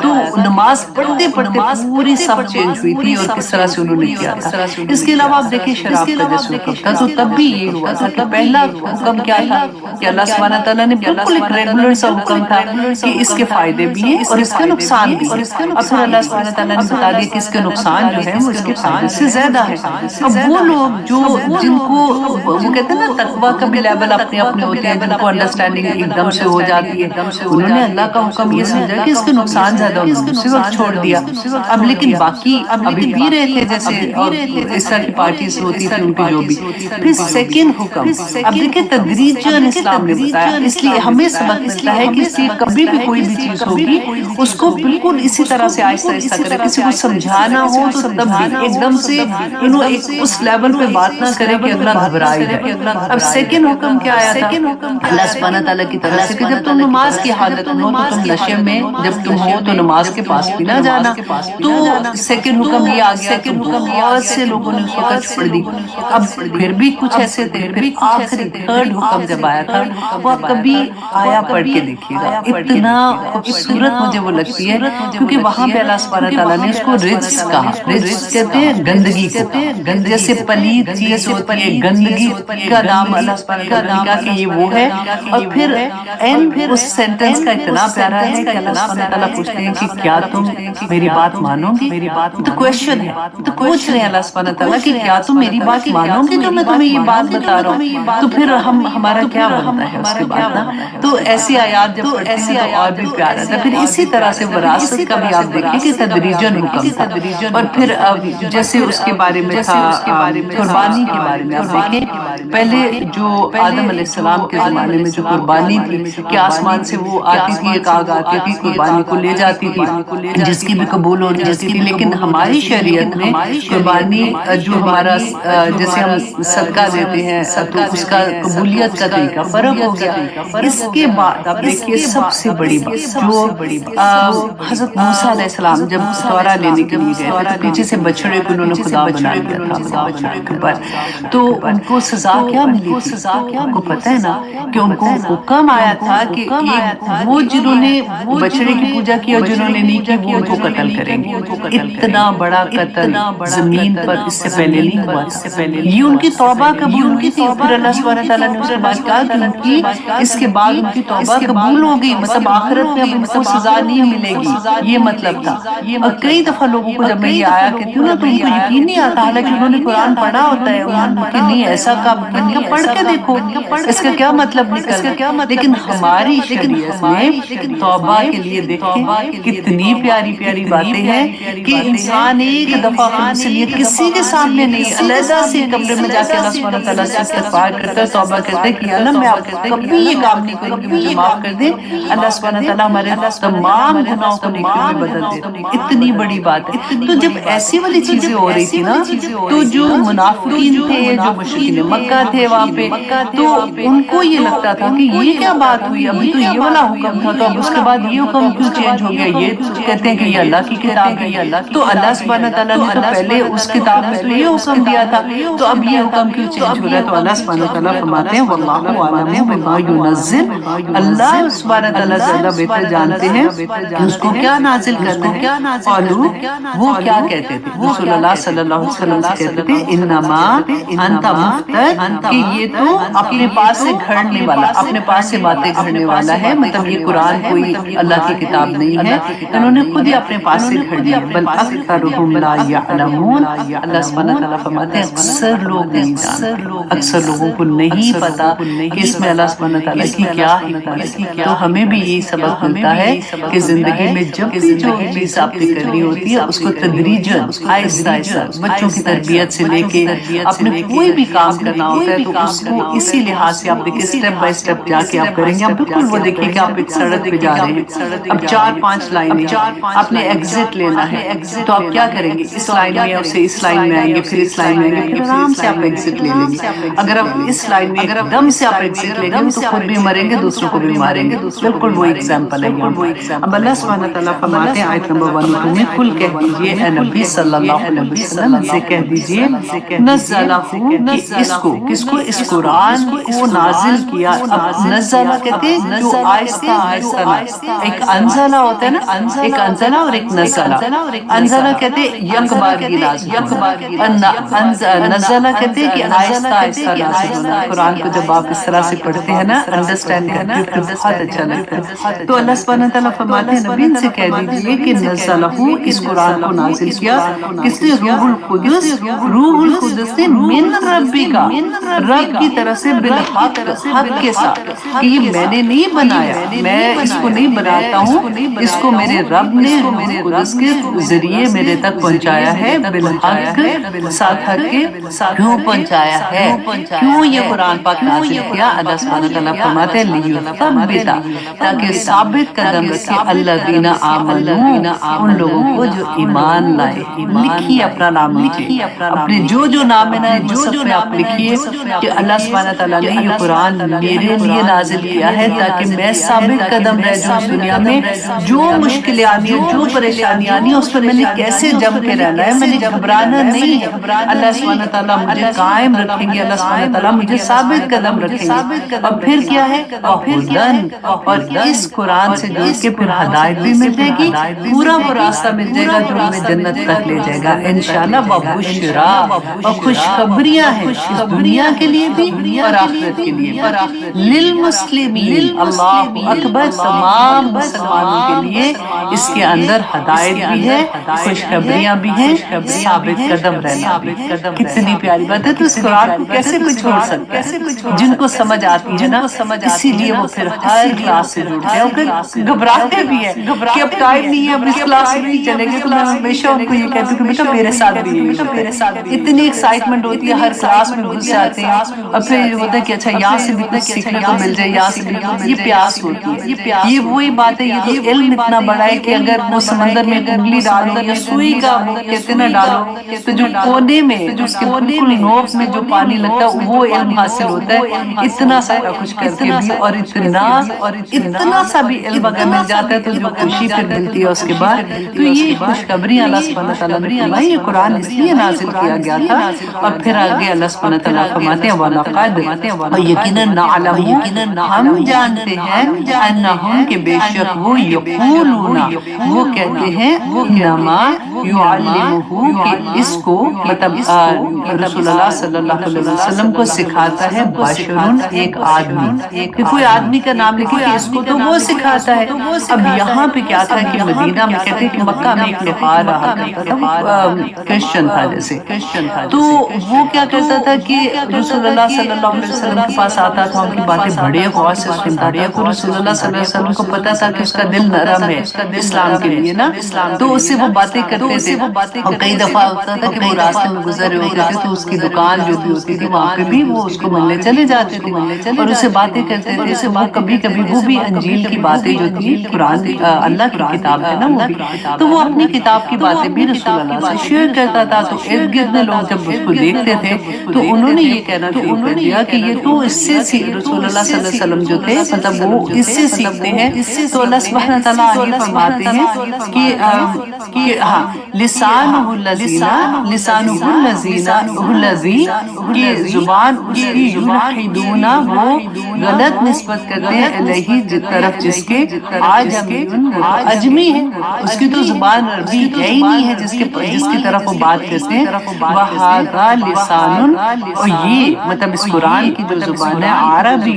تو نماز پڑھتے پڑھتے پوری صف چینج ہوئی تھی اور کس طرح سے انہوں نے کیا تھا. اس کے علاوہ آپ دیکھیں شراب کا جیسے حکم تھا تو تب بھی یہ ہوا تھا کہ پہلا حکم کیا تھا کہ اللہ سبحانہ تعالیٰ نے بالکل ایک ریگولر سا حکم تھا کہ اس کے فائدے بھی ہیں اور اس کے نقصان بھی ہیں. اور پھر اللہ سبحانہ تعالیٰ نے بتا دیا کہ اس کے نقصان جو ہے وہ اس کے فائدے سے زیادہ ہے. اب وہ لوگ جو جن کو وہ کہتے ہیں نا تقویٰ کا بھی لیول اپنے اپنے ہوتے ہیں, جن کو انڈرسٹینڈنگ ایک دم سے ہو جاتی ہے, انہوں نے اللہ کا حکم یہ سمجھا کہ اس کے نقصان زیادہ انہوں نے اسی وقت چھوڑ دیا. اب لیکن باقی ابھی پی رہے تھے جیسے اور اس طرح کی پارٹیز ہوتی تھی ان کی جو بھی. پھر سیکنڈ حکم اب دیکھیں تدریجاً اسلام نے بتایا, اس لیے ہمیں سبق ملتا ہے کہ اس لیے کبھی بھی کوئی بھی چیز ہوگی اس کو بالکل اسی طرح سے آہستہ آہستہ کرے. کسی کو سمجھانا ہو تو تب بھی ایک دم سے اس لیول پہ بات نہ کرے کہ اگلا گھبرا ہی جائے. اب سیکنڈ حکم کیا آیا تھا اللہ سبحانہ تعالیٰ کی طرف سے کہ جب تم نماز کی حالت میں ہو تو تم نشے میں جب تم ہو تو نماز کے پاس بھی نہ جانا. تو سیکنڈ حکم یہ آ گیا کہ بہت سے لوگوں نے اس وقت چھوڑ دی. اب پھر بھی کچھ ایسے تھے. پھر آخری تھرڈ حکم جب آیا تھا وہ آپ کبھی آیا پڑھ کے دیکھیے گا, اتنا خوبصورت مجھے وہ لگتا ہوتی ہے کیونکہ وہاں پہ اللہ سبحانہ تعالیٰ نے اس کو رجس کہا. رجس کہتے ہیں گندگی کو، جیسے پلید چیز ہوتی ہے گندگی کا نام اللہ سبحانہ تعالیٰ نے کہا کہ یہ وہ ہے. اور پھر اس سینٹنس کا اتنا پیارا ہے کہ اللہ سبحانہ تعالیٰ پوچھتے ہیں کہ کیا تم میری بات مانو گی؟ تو کوشچن ہے، تو پوچھ رہے ہیں اللہ سبحانہ تعالیٰ کہ کیا تم میری بات مانو گے جو میں تمہیں یہ بات بتا رہا ہوں؟ تو پھر ہمارا کیا بنتا ہے اس کے بعد نا. تو ایسی آیات جب پڑھتے ہیں تو اور بھی پیارا تھا. پھر اسی طرح سے وراثت کا بھی آپ دیکھیں کہ تدریجاً حکم تھا. اور پھر جیسے اس کے بارے میں تھا قربانی کے بارے میں آپ دیکھیں، پہلے جو آدم علیہ السلام کے زمانے میں جو قربانی تھی کہ آسمان سے وہ آتی تھی، ایک آگ آتی تھی قربانی کو لے جاتی تھی جس کی بھی قبول ہو جاتی تھی. لیکن ہماری شریعت میں قربانی جو ہمارا جیسے ہم صدقہ دیتے ہیں تو اس کا قبولیت کا طریقہ فرق ہو گیا. اس کے بعد آپ دیکھیے سب سے بڑی بات جو حضرت موسیٰ علیہ السلام جب تورا لینے کے لیے گئے تھے تو پیچھے سے بچڑے کو انہوں نے خدا بنا لیا تھا. تو ان کو سزا کیا ملی تھی؟ ان کو پتہ ہے نا کہ ان کو حکم آیا تھا کہ وہ جنہوں نے بچڑے کی پوجا کی اور جنہوں نے نہیں کی وہ ان کو قتل کریں گے. اتنا بڑا قتل زمین پر اس سے پہلے نہیں ہوا تھا. یہ ان کی توبہ قبول ہوئی تھی. پھر اللہ سبحانہ تعالیٰ نے اس کے بعد کہا کہ ان کی اس کے بعد ان کی توبہ قبول ہو گئی، مطلب آخرت میں اب ان کو سزا نہیں ملے گی، یہ مطلب تھا. اور کئی دفعہ لوگوں کو جب میں یہ آیا کہتی ہوں نا تو ان کو یقین نہیں آتا، حالانکہ انہوں نے قرآن پڑھا ہوتا ہے کہ نہیں ایسا کام پڑھ کے دیکھو اس کا کیا مطلب نکلتا. لیکن ہماری شریعت میں توبہ کے لیے دیکھیں کتنی پیاری پیاری باتیں ہیں کہ انسان ایک دفعہ خود سے نیت کسی کے سامنے نہیں، علیحدہ سے کمرے میں جا کے اللہ سبحانہ تعالیٰ سے استغفار کرتا ہے، توبہ کرتا ہے کہ اللہ میں آپ کبھی یہ کام نہیں کروں گی، مجھے معاف کر دیں. اللہ سبحانہ تعالیٰ ہمارے تمام گناہوں کو نیکیوں میں بدل دے. اتنی بڑی بات ہے. تو جب ایسی والی چیزیں ہو رہی تھی نا تو جو منافقین تھے، جو مشرکین مکہ تھے وہاں پہ، تو ان کو یہ لگتا تھا کہ یہ کیا بات ہوئی، ابھی تو یہ والا حکم تھا تو اب اس کے بعد یہ حکم کیوں چینج ہو گیا؟ یہ کہتے ہیں کہ یہ اللہ کی کتاب ہے. تو اللہ سبحانہ تعالیٰ نے تو پہلے اس کتاب میں تو یہ حکم دیا تھا، تو اب یہ حکم کیوں چینج ہو رہا ہے؟ تو اللہ سبحانہ تعالیٰ فرماتے ہیں واللہ اعلم بما ینزل، اللہ سبحانہ تعالیٰ زیادہ بہتر جانتے ہیں کہ اس کو کیا نازل کرنا ہے. قالوا وہ کیا کہتے تھے؟ رسول اللہ صلی اللہ علیہ وسلم سے کہتے تھے انما انت مفتر، کہ یہ تو اپنے پاس سے گھڑنے والا، اپنے پاس سے باتیں گھڑنے والا ہے. مطلب یہ قرآن کوئی اللہ کی کتاب نہیں ہے، انہوں نے خود ہی اپنے پاس سے گھڑ دیا. بل اکثرهم لا یعلمون، اللہ سبحانہ تعالیٰ فرماتے ہیں اکثر لوگ نہیں جانتے، اکثر لوگوں کو نہیں پتا کہ اس میں اللہ سبحانہ تعالیٰ کی کیا حکمت ہے. تو ہمیں بھی یہی سبق ملتا ہے کہ زندگی میں جب بھی جو چیز آپ نے کرنی ہوتی ہے اس کو تدریجاً آہستہ آہستہ بچوں کی تربیت سے لے کے اپنے کوئی بھی کام کرنا ہوتا ہے تو اس کو اسی لحاظ سے آپ دیکھیں اسٹیپ بائی اسٹیپ جا کے آپ کریں گے. آپ بالکل وہ دیکھیں کہ آپ ایک سڑک پہ جا رہے ہیں، اب 4-5 لائنیں آپ نے ایگزٹ لینا ہے تو آپ کیا کریں گے؟ اس لائن میں اسے اس لائن میں آئیں گے، پھر اس لائن میں آئیں گے، پھر آرام سے آپ ایگزٹ لے لیں گے. اگر آپ اس لائن میں ایک دم سے آپ ایگزٹ لیں گے تو خود بھی مریں گے، دوسروں کو بھی ماریں گے. بالکل وہ ایگزامپل ہے یہاں. اب اللہ سبحانہ تعالیٰ فرماتے ہیں آیت نمبر 1 میں کل کہہ دیجئے اے نبی صلی اللہ علیہ وسلم سے کہہ دیجئے نزلہ اس کو کس کو؟ اس قرآن کو نازل کیا. اب نزلہ کہتے ہیں جو آہستہ آہستہ، ایک انزلہ ہوتا ہے نا، ایک انزلہ اور ایک نزلہ. انزلہ کہتے ہیں یک بار کی نازل، نزلہ کہتے ہیں کہ آہستہ آہستہ نازل ہونا. قرآن کو جب آپ اس طرح سے پڑھتے ہیں نا انڈرسٹینڈ کرتے ہیں بہت اچھا لگتا ہے. تو اللہ سبحانہ تعالیٰ فرماتے ہیں نبی سے کہہ دیجئے کہ نزلہ اس قرآن کو نازل کیا کس نے؟ روح القدس، روح القدس نے من ربی کا، رب کی طرف سے بالحق، حق کے ساتھ. کہ یہ میں نے نہیں بنایا، میں اس کو نہیں بناتا ہوں، اس کو میرے رب نے روح القدس کے ذریعے میرے تک پہنچایا ہے. بالحق، ساتھ حق کے. کیوں پہنچایا ہے؟ کیوں یہ قرآن پاک نازل کیا؟ اللہ سبحانہ تعالیٰ فرماتے ہیں لیثبت، تاکہ ثابت قدم رکھے الذین آمنوا، ان لوگوں کو جو ایمان لائے. لکھیے اپنا نام، لکھیے اپنے جو نام ہے نا جو آپ لکھیے کہ اللہ سبحانہ تعالیٰ نے یہ قرآن میرے لیے نازل کیا ہے تاکہ میں ثابت قدم رہ جاؤں دنیا میں. جو مشکلیں آنی ہیں، جو پریشانی آنی ہے، اس پر میں نے کیسے جم کے رہنا ہے، میں نے گھبرانا نہیں ہے. اللہ سبحانہ تعالیٰ مجھے قائم رکھیں گے، اللہ سبحانہ تعالیٰ مجھے ثابت قدم رکھیں گے. اور پھر کیا ہے؟ اور اس قرآن سے جو کہ پھر ہدایت ہدایت بھی مل جائے گی، پورا وہ راستہ مل جائے گا جو ہمیں جنت تک لے جائے گا انشاءاللہ۔ وبشرا، اور خوشخبریاں ہیں اس دنیا کے لیے بھی اور آخرت کے لیے بھی، للمسلمین، اللہ اکبر، تمام مسلمانوں کے لیے اس کے اندر ہدایت بھی ہے، خوشخبریاں بھی ہیں، ثابت قدم رہنا بھی۔ کتنی پیاری بات ہے، تو اس قرآن کو کیسے کوئی چھوڑ سکتا ہے؟ جن کو سمجھ آتی ہے نا، اسی لیے وہ پھر ہر کلاس سے جڑتے ہیں، اور پھر گھبراتے بھی ہیں کہ اب ٹائم نہیں ہے، اب اس کلاس میں نہیں چلیں گے۔ تو میں ہمیشہ ان کو یہ کہتی ہوں کہ بیٹا میرے ساتھ بھی یہی ہوتا ہے، اتنی ایکسائٹمنٹ ہوتی ہے، ہر کلاس میں گھس جاتے ہیں، اور پھر یہ ہوتا ہے کہ اچھا یہاں سے بھی کچھ سیکھنے کو مل جائے، یہاں سے بھی یہ پیاس ہوتی ہے۔ یہ وہی بات ہے، یہ تو علم اتنا بڑا ہے کہ اگر وہ سمندر میں انگلی ڈالو یا سوئی کا وہ کہتے نا ڈالو، تو جو کونے میں اس کے بالکل نوک میں جو پانی لگتا ہے وہ علم حاصل ہوتا ہے۔ اتنا سارا کچھ کر کے بھی، اور اتنا سا بھی علم اگر مل جاتا ہے تو جو خوشی پھر ملتی ہے اس کے بعد، تو یہ خوشخبری اللہ سبحانہ تعالیٰ نے فرمائی۔ یہ قرآن اس لیے نازل کیا گیا تھا، اور پھر آگے اللہ سبحانہ تعالیٰ فرماتے ہیں وَلَقَدْ، اور یقیناً نَعْلَمُ، ہم جانتے ہیں، أَنَّهُمْ، کہ بے شک وہ یقولون، وہ کہتے ہیں، انما یعلمہ، کہ اس کو مطلب رسول اللہ صلی اللہ علیہ وسلم کو سکھاتا ہے بشرن، ایک آدمی، کہ کوئی آدمی کا نام لکھے کہ اس کو تو وہ سکھاتا ہے۔ اب یہاں پہ کیا تھا کہ مدینہ میں کہتے ہیں کہ مکہ میں ایک لوہار رہا کرتا تھا، کرسچن تھا جیسے، تو وہ کیا کہتا تھا کہ رسول اللہ صلی اللہ علیہ وسلم کے پاس آتا تھا، ان کی باتیں بڑے غور سے سنتا تھا، تو رسول اللہ صلی اللہ علیہ وسلم کو پتا تھا کہ اس کا دل نرم ہے اسلام کے لیے نا، تو اس سے وہ باتیں کرتے تھے۔ اور کئی دفعہ ہوتا تھا کہ وہ راستے میں گزر رہے ہوتے تھے تو اس کی دکان جو بھی ہوتی تھی وہاں پہ بھی وہ اس کو ملنے چلے جاتے تھے اور اسے باتیں کرتے تھے۔ وہ کبھی کبھی وہ بھی انجیل کی باتیں جو تھی، قرآن اللہ کی کتاب ہے نا وہ بھی، تو وہ اپنی کتاب کی باتیں بھی رسول اللہ سے شیئر کرتا تھا۔ تو ارد گرد لوگ جب اس کو دیکھتے تھے تو انہوں نے یہ کہنا شروع کر دیا کہ یہ تو اس سے رسول اللہ صلی اللہ علیہ وسلم جو تھے مطلب وہ اس سے سیکھتے ہیں۔ تو اللہ سبحانہ تعالیٰ آگے فرماتے ہیں کہ ہاں لسانہ الذی، کہ زبان اس کی یلحدون، وہ غلط نسبت کرتے ہیں الیہ، طرف جس کے عجمی ہے، اس کی تو زبان عربی ہے ہی نہیں ہے جس کی طرف وہ بات کرتے ہیں۔ وَهَذَا لِسَانٌ، اور یہ مطلب اس قرآن کی جو زبان ہے عربی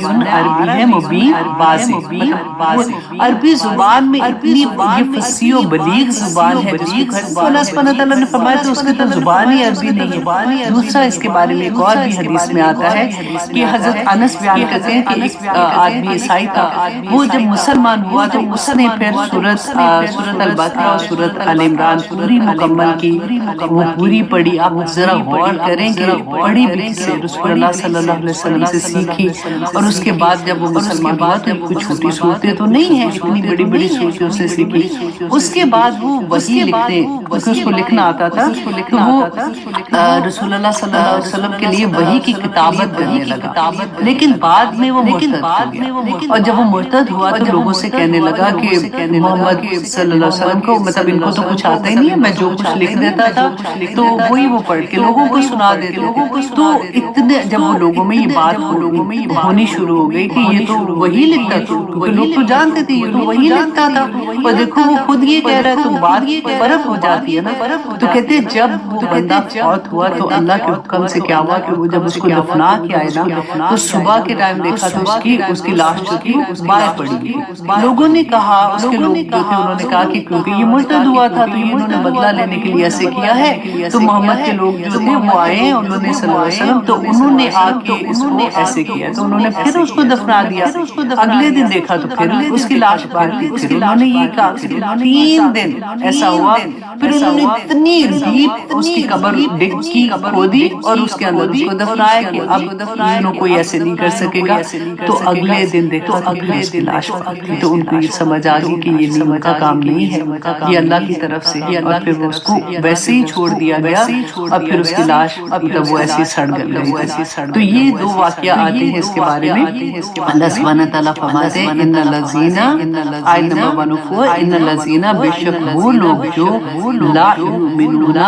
ہے، مبین واضح، عربی زبان میں اتنی یہ فصیح و بلیغ زبان ہے جس کو اللہ سبحانہ تعالیٰ نے فرمایا تو اس کی تو زبان ہی عربی نہیں ہے۔ دوسرا اس کے بارے میں ایک اور بھی حدیث میں آتا ہے کہ حضرت انس بیان کرتے ہیں کہ ایک آدمی عیسائی تھا، وہ جب مسلمان ہوا تو اس نے پھر سورۃ البقرہ اور سورۃ آل عمران پوری مکمل کی، وہ پوری پڑھی۔ آپ ذرا غور کریں کہ پڑھی بھی سے رسول اللہ صلی اللہ علیہ وسلم سے سیکھی، اور اس کے بعد جب وہ مسلمان ہوا تو کچھ چھوٹی صورتیں تو نہیں ہیں، اتنی بڑی بڑی صورتیں اس سے سیکھی۔ اس کے بعد وہ وحی لکھتے، کیونکہ اس کو لکھنا آتا تھا، تو وہ رسول اللہ صلی اللہ علیہ وسلم کے لیے وحی کی کتابت کرنے لگا، لیکن بعد میں وہ مرتد ہو گیا، اور جب وہ مرتد ہوا تو لوگوں سے کہنے لگا کہ محمد صلی اللہ علیہ وسلم کو مطلب ان کو تو کچھ آتا ہی نہیں ہے، میں جو کچھ لکھ دیتا تھا تو وہی وہ پڑھ کے لوگوں کو سنا دیتے تھے۔ تو اتنے جب وہ لوگوں میں یہ بات ہونی شروع ہو گئی کہ یہ تو وہی لکھتا تھا، کیونکہ لوگ تو جانتے تھے یہ تو وہی لکھتا تھا، اور دیکھو وہ خود یہ کہہ رہا ہے، تو بات فرق ہو جاتی ہے نا۔ تو کہتے جب وہ بندہ فوت ہوا تو اللہ کے حکم سے کیا ہوا کہ وہ جب اس کو دفنا کے آئے نا تو صبح کے ٹائم دیکھا تو اس کی لاش جو تھی باہر پڑی ہوئی۔ لوگوں نے کہا، اس کے لوگ جو تھے انہوں نے کہا کہ کیونکہ یہ مرتد ہوا تھا تو انہوں نے بدلہ لینے کے لیے ایسے کیا ہے، تو محمد کے لوگ جو تھے وہ آئے انہوں نے صلی اللہ علیہ وسلم، تو انہوں نے آ کے اس کو ایسے کیا، تو انہوں نے پھر اس کو دفنا دیا۔ اگلے دن دیکھا تو پھر اس کی لاش باہر تھی، پھر انہوں نے یہ کہا 3 دن ایسا ہوا، پھر انہوں نے اتنی ڈیپ اس کی قبر کھودی اور اس کے اندر اس کو دفنایا کہ اب انہوں کوئی ایسے نہیں کر سکے گا۔ تو اگلے دن دیکھا تو پھر اس کی لاش باہر تھی، تو ان کو یہ سمجھ آ گئی کہ یہ ان کا کام نہیں ہے، یہ اللہ کی طرف سے، اور پھر وہ اس کو ویسے ہی چھوڑ دیا گیا، اور پھر اس کی لاش مطلب وہ ایسی سڑ گئی۔ تو یہ 2 واقعہ آتے ہیں اس کے بارے میں۔ اللہ سبحانہ تعالیٰ فرماتے ہیں ان الذین، آیت نمبر 104، ان الذین، بے شک وہ لوگ جو لا یؤمنون،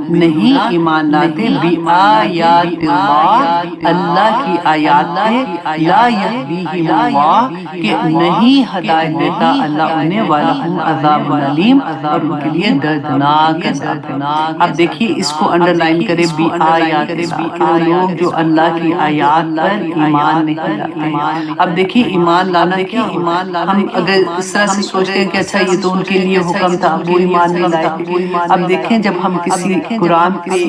نہیں ایمان لاتے بآیات اللہ اللہ کی آیات پہ لا یہدیہم اللہ کہ نہیں ہدایت دیتا اللہ انہیں وَلَهُمْ عَذَابٌ علیم اور ان کے لیے دردناک عذاب ہے۔ اب دیکھیے اس کو انڈر لائن کرے بآیات اللہ، لوگ جو اللہ کی آیات پر ایمان نہیں لاتے ہیں۔ اب دیکھیے ایمان لانا کیا، ہم اگر اس طرح سے سوچتے ہیں کہ اچھا یہ تو ان کے لیے حکم تھا وہ ایمان نہیں لائے، اب دیکھیں جب ہم کسی قرآن کے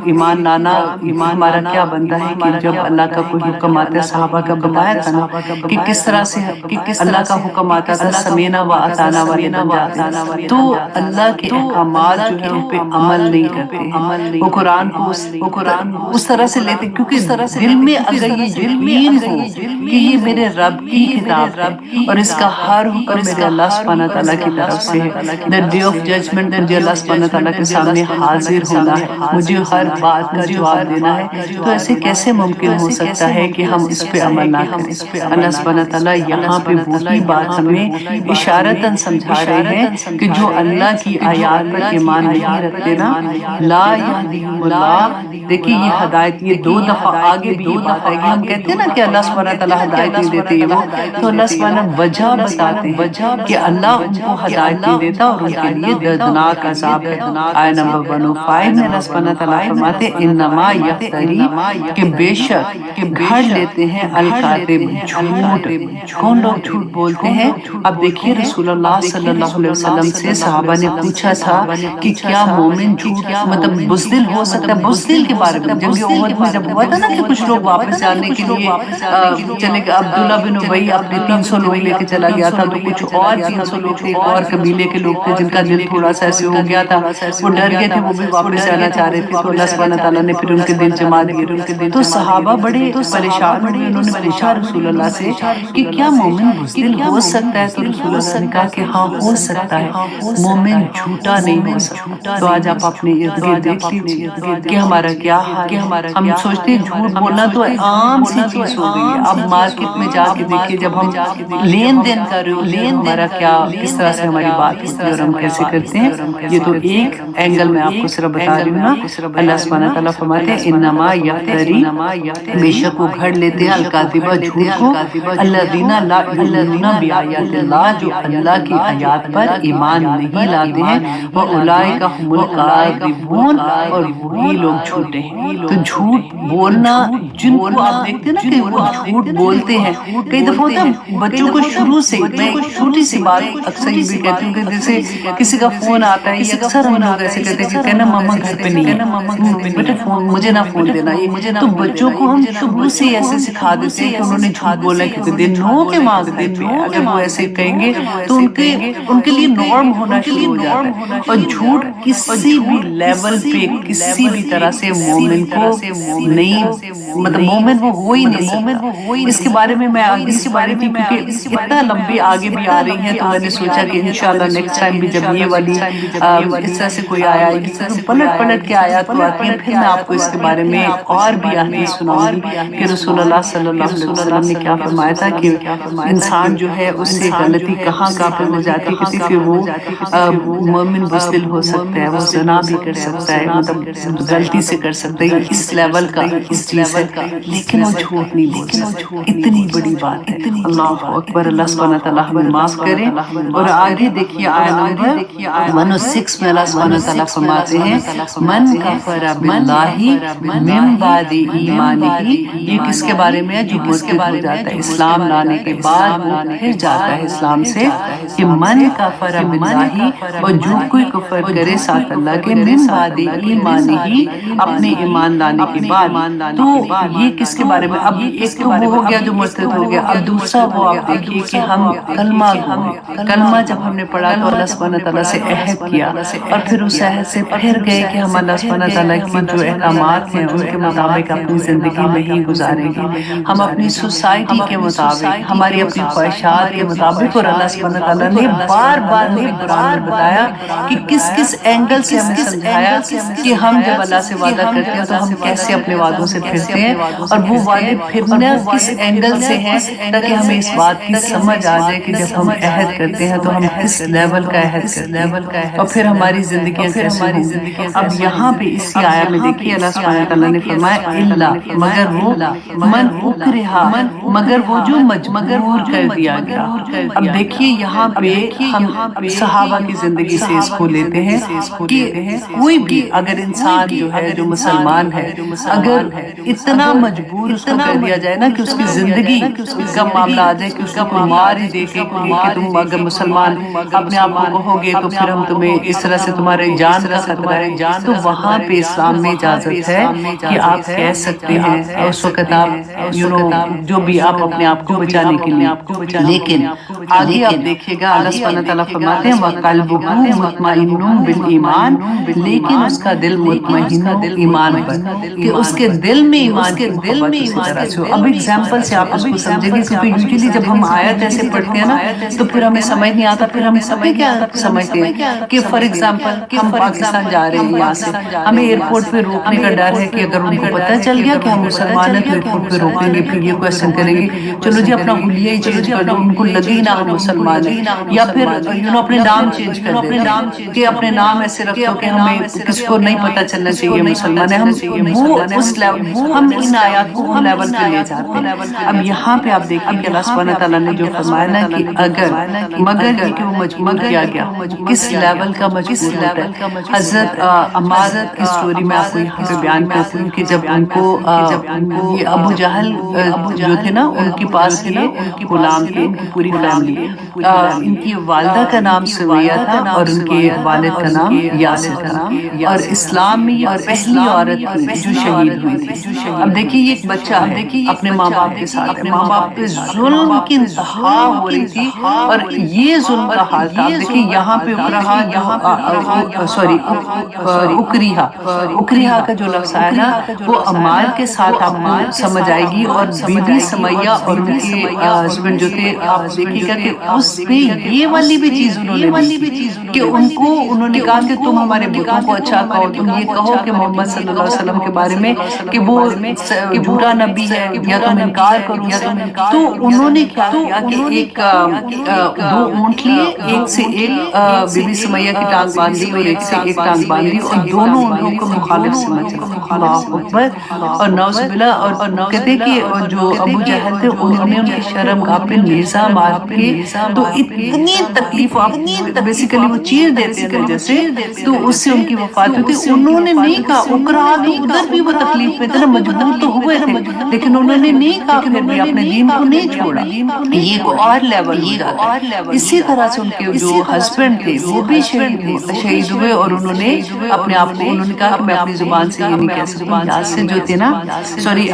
ایمان لانا ہمارا کیا بنتا ہے کہ جب اللہ کا کوئی حکم آتا ہے، صحابہ کا بتایا تھا نا کہ کس طرح سے اللہ کا حکم آتا تھا سمینا و اطعنا والے بن جاتے، تو اللہ کے احکامات جو ہے ان پہ عمل نہیں کرتے، وہ قرآن کو اس طرح سے لیتے کیونکہ دل میں اگر یہ یقین ہو کہ یہ میرے رب کی کتاب ہے اور اس کا ہر حکم میرے اللہ سبحانہ تعالیٰ کی طرف سے ہے، the day of judgment مجھے اللہ سبحانہ تعالیٰ کے سامنے حاضر ہونا ہے، مجھے ہر بات کا جواب دینا ہے، تو ایسے کیسے ممکن ہو سکتا ہے کہ ہم اس پہ عمل نہ کریں؟ اللہ سبحانہ تعالیٰ یہاں پہ وہی بات ہمیں اشارتاً سمجھا رہے ہیں کہ جو اللہ کی آیات پر ایمان نہیں رکھتے نا لا یہدیہم اللہ، دیکھیے یہ ہدایت یہ دو دفعہ آگے بھی یہ بات آئے گی، ہم کہتے ہیں نا کہ اللہ سبحانہ تعالیٰ ہدایت نہیں دیتے ہیں وہ، تو اللہ سبحانہ وجہ بتاتے ہیں کہ اللہ ان کو ہدایت نہیں دیتا اور ان کے لیے دردناک عذاب ہے۔ آیہ نمبر 105 میں اللہ سبحانہ تعالیٰ فرماتے ہیں انما یفتری کہ بے شک گھڑ لیتے ہیں الکاذب جھوٹ، کون لوگ جھوٹ بولتے ہیں؟ اب دیکھیے رسول اللہ صلی اللہ علیہ وسلم سے صحابہ نے پوچھا تھا کہ کیا مومن جھوٹ مطلب بزدل ہو سکتا ہے؟ بزدل کے بارے میں جنگ احد میں جب ہوا تھا نا کہ کچھ لوگ واپس جانے کے لیے چلے گئے، عبداللہ بن ابی اپنے 300 لوگ لے کے چلا گیا تھا، تو کچھ اور 300 لوگ تھے اور قبیلے کے لوگ تھے جن کا دل تھوڑا سا ایسے ہو گیا تھا، وہ ڈر گئے تھے، وہ بھی واپس جانا چاہ رہے تھے، تو اللہ سبحانہ تعالیٰ نے پھر ان کے دل جما دیے، تو صحابہ بڑے پریشان ہوئے، انہوں نے پوچھا رسول اللہ سے کہ کیا مومن بزدل ہو سکتا ہے؟ تو رسول اللہ نے کہا کہ ہاں ہو سکتا ہے، مومن جھوٹا نہیں ہو سکتا۔ تو آج آپ اپنے ارد گرد دیکھ لیجیے کہ ہمارا کیا حال ہے، ہم سوچتے ہیں جھوٹ بولنا تو عام سی چیز ہو گئی ہے، اب مارکیٹ میں جا کے دیکھیے جب ہم لین دین کر رہے ہو ہمارا کیا کس طرح سے ہماری بات ہوتی ہے اور ہم کیسے کرتے ہیں، یہ تو ایک اینگل میں آپ کو صرف بتا رہی ہوں نا۔ اللہ سبحانہ تعالیٰ فرماتے ہیں انما یفتری بے شک وہ گھڑ لیتے ہیں الکاذب جھوٹ کو الذین لا یؤمنون بآیات اللہ جو اللہ کی آیات پر ایمان نہیں لاتے ہیں، واولئک هم الکاذبون اور وہی لوگ جھوٹے ہیں۔ تو جھوٹ بولنا جن کو آپ دیکھتے ہیں نا کہ وہ جھوٹ بولتے ہیں، کئی دفعہ ہوتا ہے بچوں کو شروع سے، میں چھوٹی سی بات اکثر یہ بھی کہتی ہوں کہ جیسے کسی کا فون آتا ہے، یہ اکثر ہم لوگ ایسے کہتے ہیں کہ کہنا ماما گھر پہ نہیں ہے، بیٹا فون مجھے نہ فون دینا، تو بچوں کو ہم شروع سے ایسے سکھا دیتے ہیں کہ انہوں نے جھوٹ بولا کیونکہ دے نو کے ماں گھر پہ، اگر وہ ایسے کہیں گے تو ان کے لیے نارم ہونا شروع ہو جاتا ہے، اور جھوٹ کسی بھی لیول پہ کسی بھی طرح سے مومن کو نہیں، مطلب مومن وہ ہو ہی نہیں سکتا۔ اس کے بارے میں آگے اس کے بارے میں کیونکہ اتنا لمبی آگے بھی آ رہی ہیں، تو میں نے سوچا کہ انشاءاللہ نیکسٹ ٹائم بھی جب یہ والی اس طرح سے کوئی آیا ہے تو پلٹ کے آیات تو آتی ہیں، پھر میں آپ کو اس کے بارے میں اور بھی حدیث سناؤں گی کہ رسول اللہ صلی اللہ علیہ وسلم نے کیا فرمایا تھا کہ انسان جو ہے اس سے غلطی کہاں پہ ہو جاتی ہے کہ وہ مومن بزدل ہو سکتا ہے، وہ زنا بھی کر سکتا ہے، مطلب غلطی سے کر سکتا ہے، اس لیول کا اس چیز ہے، لیکن وہ جھوٹ نہیں بول سکتا۔ اتنی بڑی بات ہے، اللہ اکبر، اللہ سبحانہ تعالیٰ ہمیں معاف کرے۔ اور آگے دیکھیے آیہ نمبر 106 میں اللہ سبحانہ تعالیٰ فرماتے ہیں من کفر باللہ من بعد ایمانہ، یہ کس کے بارے میں ہے؟ جو مرتد ہو جاتا ہے اسلام لانے کے بعد وہ پھر جاتا ہے اسلام سے، کہ من کفر باللہ اور جو کوئی کفر کرے ساتھ اللہ کے من بعد ایمانہ اپنے ایمان لانے کے بعد، تو یہ کس کے بارے میں؟ اب ایک تو وہ ہو گیا جو مرتد ہو گیا، اب دوسرا وہ آپ دیکھیے کہ ہم کلمہ جب ہم نے پڑھا تو اللہ سبحانہ تعالیٰ سے عہد کیا اور پھر اس عہد سے پھر گئے کہ ہم اللہ سبحانہ تعالیٰ کی جو احکامات ہیں ان کے مطابق اپنی زندگی میں ہی گزاریں گے، ہم اپنی سوسائٹی کے مطابق، ہماری اپنی خواہشات کے مطابق، اور اللہ سبحانہ تعالیٰ نے بار بار قرآن میں بتایا کہ کس کس اینگل سے ہمیں سمجھایا کہ ہم جب اللہ سے وعدہ کرتے ہیں تو ہم کیسے اپنے وعدوں سے پھرتے ہیں، اور وہ وعدے پھرنا کس اینگل سے ہیں تاکہ ہمیں اس بات کی سمجھ آ جائے کہ جب ہم عہد کرتے ہیں تو ہم کس لیول کا عہد کرتے ہیں اور پھر ہماری زندگیاں کیسے ہوں گی۔ اب یہاں پہ اسی آیا میں دیکھیے اللہ سبحانہ تعالیٰ نے فرمایا الا مگر وہ من اکرہا مگر وہ جو مجبور کر دیا گیا. اب دیکھیے یہاں پہ ہم صحابہ کی زندگی سے اس کو لیتے ہیں کہ کوئی بھی اگر انسان جو ہے جو مسلمان ہے اگر اتنا مجبور اس کو کر دیا جائے نا کہ اس کی زندگی کا معاملہ آ جائے کہ اس کا کوئی مار ہی دے کہ تم اگر مسلمان اپنے آپ کو کہو گے تو پھر ہم تمہیں اس طرح سے تمہارے جان کا خطرہ ہے تو وہاں پہ اسلام میں اجازت ہے کہ آپ کہہ سکتے ہیں اس وقت آپ جو بھی آپ اپنے آپ کو بچانے کے لیے. لیکن آگے آپ دیکھیے گا اللہ سبحانہ تعالیٰ فرماتے ہیں وَقَلْبُهُ مُطْمَئِنٌ بِالْإِيمَانِ لیکن اس کا دل مطمئن ایمان پر کہ اس کے دل میں ایمان کی محبت اسی طرح سے ہو. اب ایگزامپل سے آپ اس کو سمجھیں گے کیونکہ یوزلی جب ہم آیت ایسے پڑھتے ہیں نا تو پھر ہمیں سمجھ نہیں آتا. پھر ہم کیا سمجھتے ہیں کہ فار ایگزامپل ہم پاکستان جا رہے ہیں یہاں سے ہمیں ایئرپورٹ پہ روکنے کا ڈر ہے کہ اگر ان کو پتہ چل گیا کہ ہم مسلمان ہیں تو ایئرپورٹ پہ روکیں گے پھر یہ کویسچن کریں گے چلو جی اپنا حلیہ ہی چینج کر دو ان کو لگے ہی نہ ہم مسلمان ہیں یا پھر اپنے نام چینج کر دیں کہ اپنے نام ایسے رکھ دو کہ ہمیں کسی کو نہیں پتہ چلنا چاہیے مسلمان ہیں ہم وہ اس لیول ہم ان آیات کو ہم لیول پہ لے جاتے ہیں. اب یہاں پہ آپ دیکھیں کہ اللہ سبحانہ تعالیٰ نے جو فرمایا نا کہ اگر مگر یہ کہ وہ مجبور کیا گیا کس لیول کا مجبور ہوتا ہے. حضرت عمار کی سٹوری میں آپ کو یہاں پہ بیان کرتی ہوں کہ جب ان کو یہ ابو جہل جو تھے نا ان کے پاس یہ غلام تھے ان کی پوری فیملی ان کی والدہ کا نام سویہ تھا اور ان کے والد کا نام یاسر تھا اور اسلام میں یہ پہلی عورت تھی جو شہید ہوئی تھی. اب دیکھیے یہ ایک بچہ ہے اپنے ماں باپ کے ساتھ ماں باپ پہ ظلم کی انتہا ہو رہی تھی اور یہ ظلم کا حال تھا. دیکھیے یہاں پہ اکریہا کا جو لفظ آیا نا وہ عمار کے ساتھ آپ کو سمجھ آئے گی اور بی بی سمیہ اور ان کے ہسبینڈ جو تھے آپ دیکھیے گا کہ اس پہ یہ والی بھی چیز انہوں نے کہ انہوں نے کہا کہ تم ہمارے بتوں کو اچھا کہو تم یہ کہو کہ محمد صلی اللہ علیہ وسلم کے بارے میں کہ وہ جھوٹا نبی ہے یا تم انکار کرو تو انہوں نے کیا کیا کہ ایک دو اونٹ لیے ایک سے ایک بی بی سمیہ کی ٹانگ باندھی اور ایک سے ایک ٹانگ باندھی اور دونوں اونٹوں کو مخالف سمجھا. اللہ اکبر. اور نعوذ باللہ اور کہتے کہ جو ابو جہل تھے انہوں نے ان کی شرمگاہ پہ نیزہ مار کے تو اتنی تکلیف بیسیکلی وہ چیر دیتے تھے جیسے تو اس سے ان کی وفات ہوئی تھی. انہوں نے نہیں کہا اکرا تو ادھر بھی وہ تکلیف میں تھے نا مجبور تو ہوئے تھے لیکن انہوں نے نہیں کہا پھر بھی اپنے دین کو نہیں چھوڑا. یہ ایک اور لیول ہو جاتا ہے. اسی طرح سے ان کے جو ہسبینڈ تھے وہ بھی شہید ہوئے اور انہوں نے اپنے آپ کو انہوں نے کہا کہ میں اپنی زبان سے یہ نہیں کہہ سکتا. یاسر جو تھے نا سوری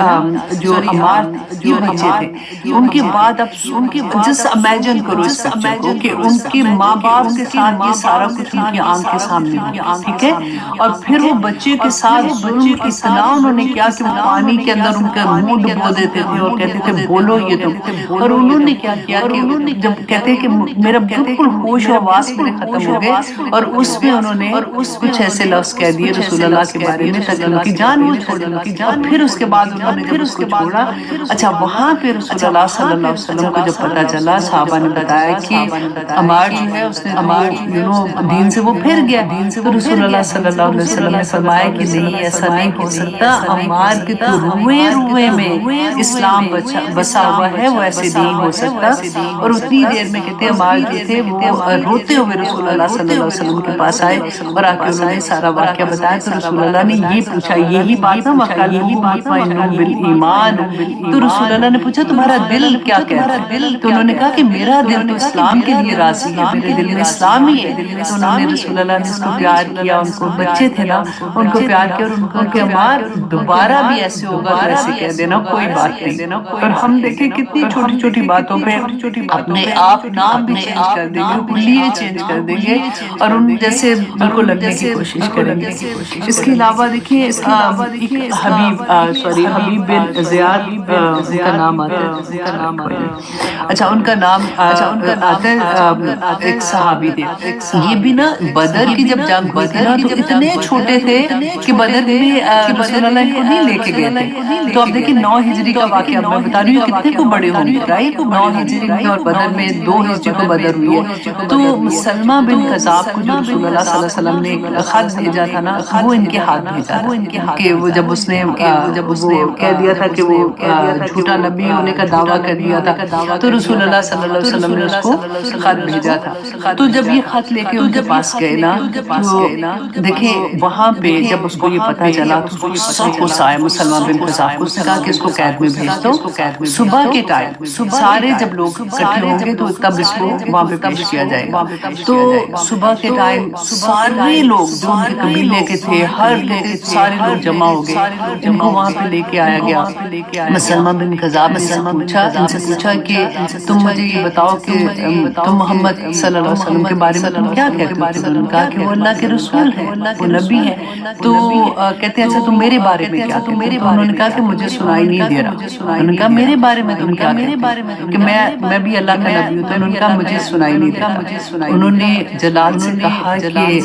جو عمار یہ بچے تھے ان کے بعد اب ان کے جس امیجن کرو اس بچے کو کہ ان کے ماں باپ کے ساتھ یہ سارا کچھ ان کی آنکھ کے سامنے ہو ٹھیک ہے اور پھر وہ بچے کے ساتھ ظلم اتنا انہوں نے کیا کہ وہ پانی کے اندر ان کا منہ ڈبو دیتے تھے اور کہتے تھے بولو یہ تم اور انہوں نے کیا کیا کہ جب کہتے کہ میرا بالکل ہوش و حواس میرے ختم ہو گئے اور اس میں انہوں نے کچھ ایسے لفظ کہہ دیے رسول اللہ کے بارے میں تاکہ ان کی جان وہ چھوڑ دی اور پھر اس کے بعد انہوں نے جب اس کو چھوڑا اچھا وہاں پہ رسول اللہ صلی اللہ علیہ وسلم کو جب پتہ چلا صحابہ نے بتایا کہ عمار جو ہے اس نے عمار دین سے وہ پھر گیا تو رسول اللہ صلی اللہ علیہ وسلم نے فرمایا کہ نہیں ایسا نہیں ہو سکتا عمار کے تو روئے روئے میں اسلام بسا ہوا ہے وہ ایسے نہیں ہو سکتا. اور اتنی دیر میں کہتے ہیں عمار جو تھے وہ روتے ہوئے رسول اللہ صلی اللہ علیہ وسلم کے پاس آئے اور آ کے انہوں نے سارا واقعہ بتایا تو رسول اللہ نے یہ پوچھا یہی بات نا وَقَلْبُهُ مُطْمَئِنٌ بِالْإِيمَانِ تو رسول اللہ نے پوچھا تمہارا دل کیا کہتا ہے تو انہوں نے کہا کہ میرا دل تو اسلام کے لیے راضی ہے میرے دل میں اسلام ہی ہے. تو انہوں نے رسول اللہ نے اس کو پیار کیا ان کو بچے تھے نا ان کو پیار کیا اور ان کو کہ عمار دوبارہ بھی ایسے ہوگا تو ایسے کہہ دینا کوئی بات نہیں. اور ہم دیکھیں کتنی چھوٹی چھوٹی باتوں پہ اپنے آپ نام بھی چینج کر دیں گے لیے چینج کر دیں گے اور ان جیسے بالکل لگنے کی کوشش کریں گے. اس کے علاوہ دیکھیے حبیب بن زیاد ان کا نام آتا ہے اچھا ان کا نام آتا ہے ایک صحابی تھے یہ بھی نا بدر کی جب جنگ ہوئی تھی نا تو اتنے چھوٹے تھے کہ بدر میں رسول اللہ ان کو نہیں لے کے گئے تھے. تو اب دیکھیں 9 ہجری کا واقعہ میں بتا رہی ہوں کتنے کو بڑے ہوں گے رائٹ 9 ہجری میں اور بدر میں 2 ہجری کو بدر ہوئی ہے. تو سلمہ بن کذاب کو جو رسول اللہ صلی اللہ علیہ وسلم نے خط بھیجا تھا نا وہ ان کے ہاتھ بھیجا تھا کہ وہ جب اس نے کہہ دیا تھا کہ وہ جھوٹا نبی ہونے کا دعویٰ کر دیا تھا تو رسول اللہ صلی اللہ علیہ وسلم نے اس کو خط بھیجا تھا. تو جب یہ خط لے کے ان کے پاس گئے نا تو دیکھیں وہاں پہ جب اس کو یہ پتہ چلا تو سب غصہ آیا مسلمان بن قذافہ کو. اس نے کہا کہ اس کو قید میں بھیج دو. صبح کے ٹائم سارے جب لوگ اکٹھے ہوں گے تو تب اس کو وہاں پہ پیش کیا جائے گا. تو صبح کے ٹائم سارے لوگ جو ان کے قبیلے کے تھے ہر سارے لوگ جمع ہو گئے. ان کو وہاں پہ لے کے آیا گیا. مسلمہ بن قذافہ نے ان سے پوچھا کہ تم مجھے یہ بتاؤ کہ تم محمد صلی اللہ علیہ وسلم کے بارے میں تم کیا کہتے ہو؟ انہوں نے کہا کہ وہ اللہ کے رسول ہے، وہ نبی ہے. تو کہتے ہیں اچھا تم میرے بارے میں کیا کہتے ہو؟ انہوں نے کہا کہ مجھے سنائی نہیں دے رہا. انہوں نے کہا میرے بارے میں تم کیا کہتے ہو کہ میں بھی اللہ کا نبی ہوں؟ تو انہوں نے کہا مجھے سنائی نہیں دے رہا. انہوں نے جلال سے کہا کہ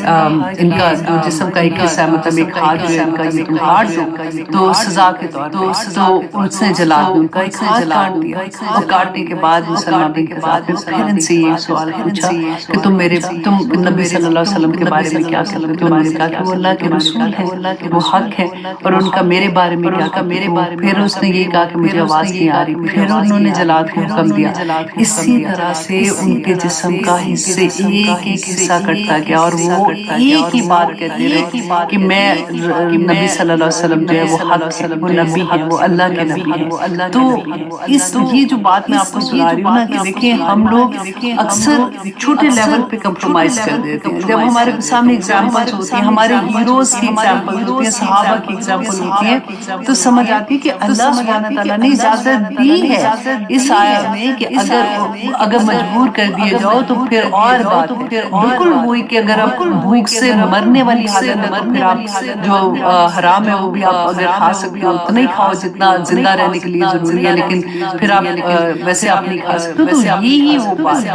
ان کا جو جسم کا ایک حصہ مطلب ایک ہاتھ جو ہے ان کا یہ تم کاٹ دو تو سزا کے طور پہ. تو اس نے جلال نے ان کا ایک ہاتھ کاٹ دیا. اور کاٹنے کے بعد مسلمہ بن قذافہ نے پھر ان سے یہ سوال پوچھا کہ تم نبی صلی اللہ علیہ وسلم کے بارے میں کیا کہتے ہو؟ تو انہوں نے کہا کہ وہ اللہ کے رسول ہے، وہ حق ہے. اور ان کا میرے بارے میں کیا کہتے ہو؟ پھر اس نے یہ کہا کہ مجھے آواز نہیں آ رہی. پھر انہوں نے جلال کو حکم دیا. اسی طرح سے ان کے جسم کا حصے ایک ایک حصہ کٹتا گیا اور وہ ایک ہی بات کہتے رہے کہ میں نبی صلی اللہ علیہ وسلم جو ہے وہ حق ہے، وہ نبی ہے، وہ اللہ کے نبی ہے. تو یہ جو بات میں آپ کو سنا رہی ہوں نا کہ دیکھیں ہم لوگ اکثر چھوٹے لیول پہ کمپرومائز کر دیتے ہیں. جب ہمارے سامنے ایگزامپلز ہوتی ہیں، ہمارے ہیروز کی ایگزامپلز ہوتی ہیں، صحابہ کی ایگزامپل ہوتی ہے، تو سمجھ آتی ہے کہ اللہ سبحانہ تعالیٰ نے اجازت دی ہے اس آیت میں کہ اگر مجبور کر دیے جاؤ تو پھر اور بات ہے. بالکل وہی کہ اگر آپ بھوک سے مرنے والی حالت میں تو پھر آپ جو حرام ہے وہ بھی آپ اگر کھا سکتے ہو اتنا ہی کھاؤ جتنا زندہ رہنے کے لیے ضروری ہے، لیکن پھر آپ ویسے آپ نہیں کھا سکتے. تو یہی وہ بات ہے.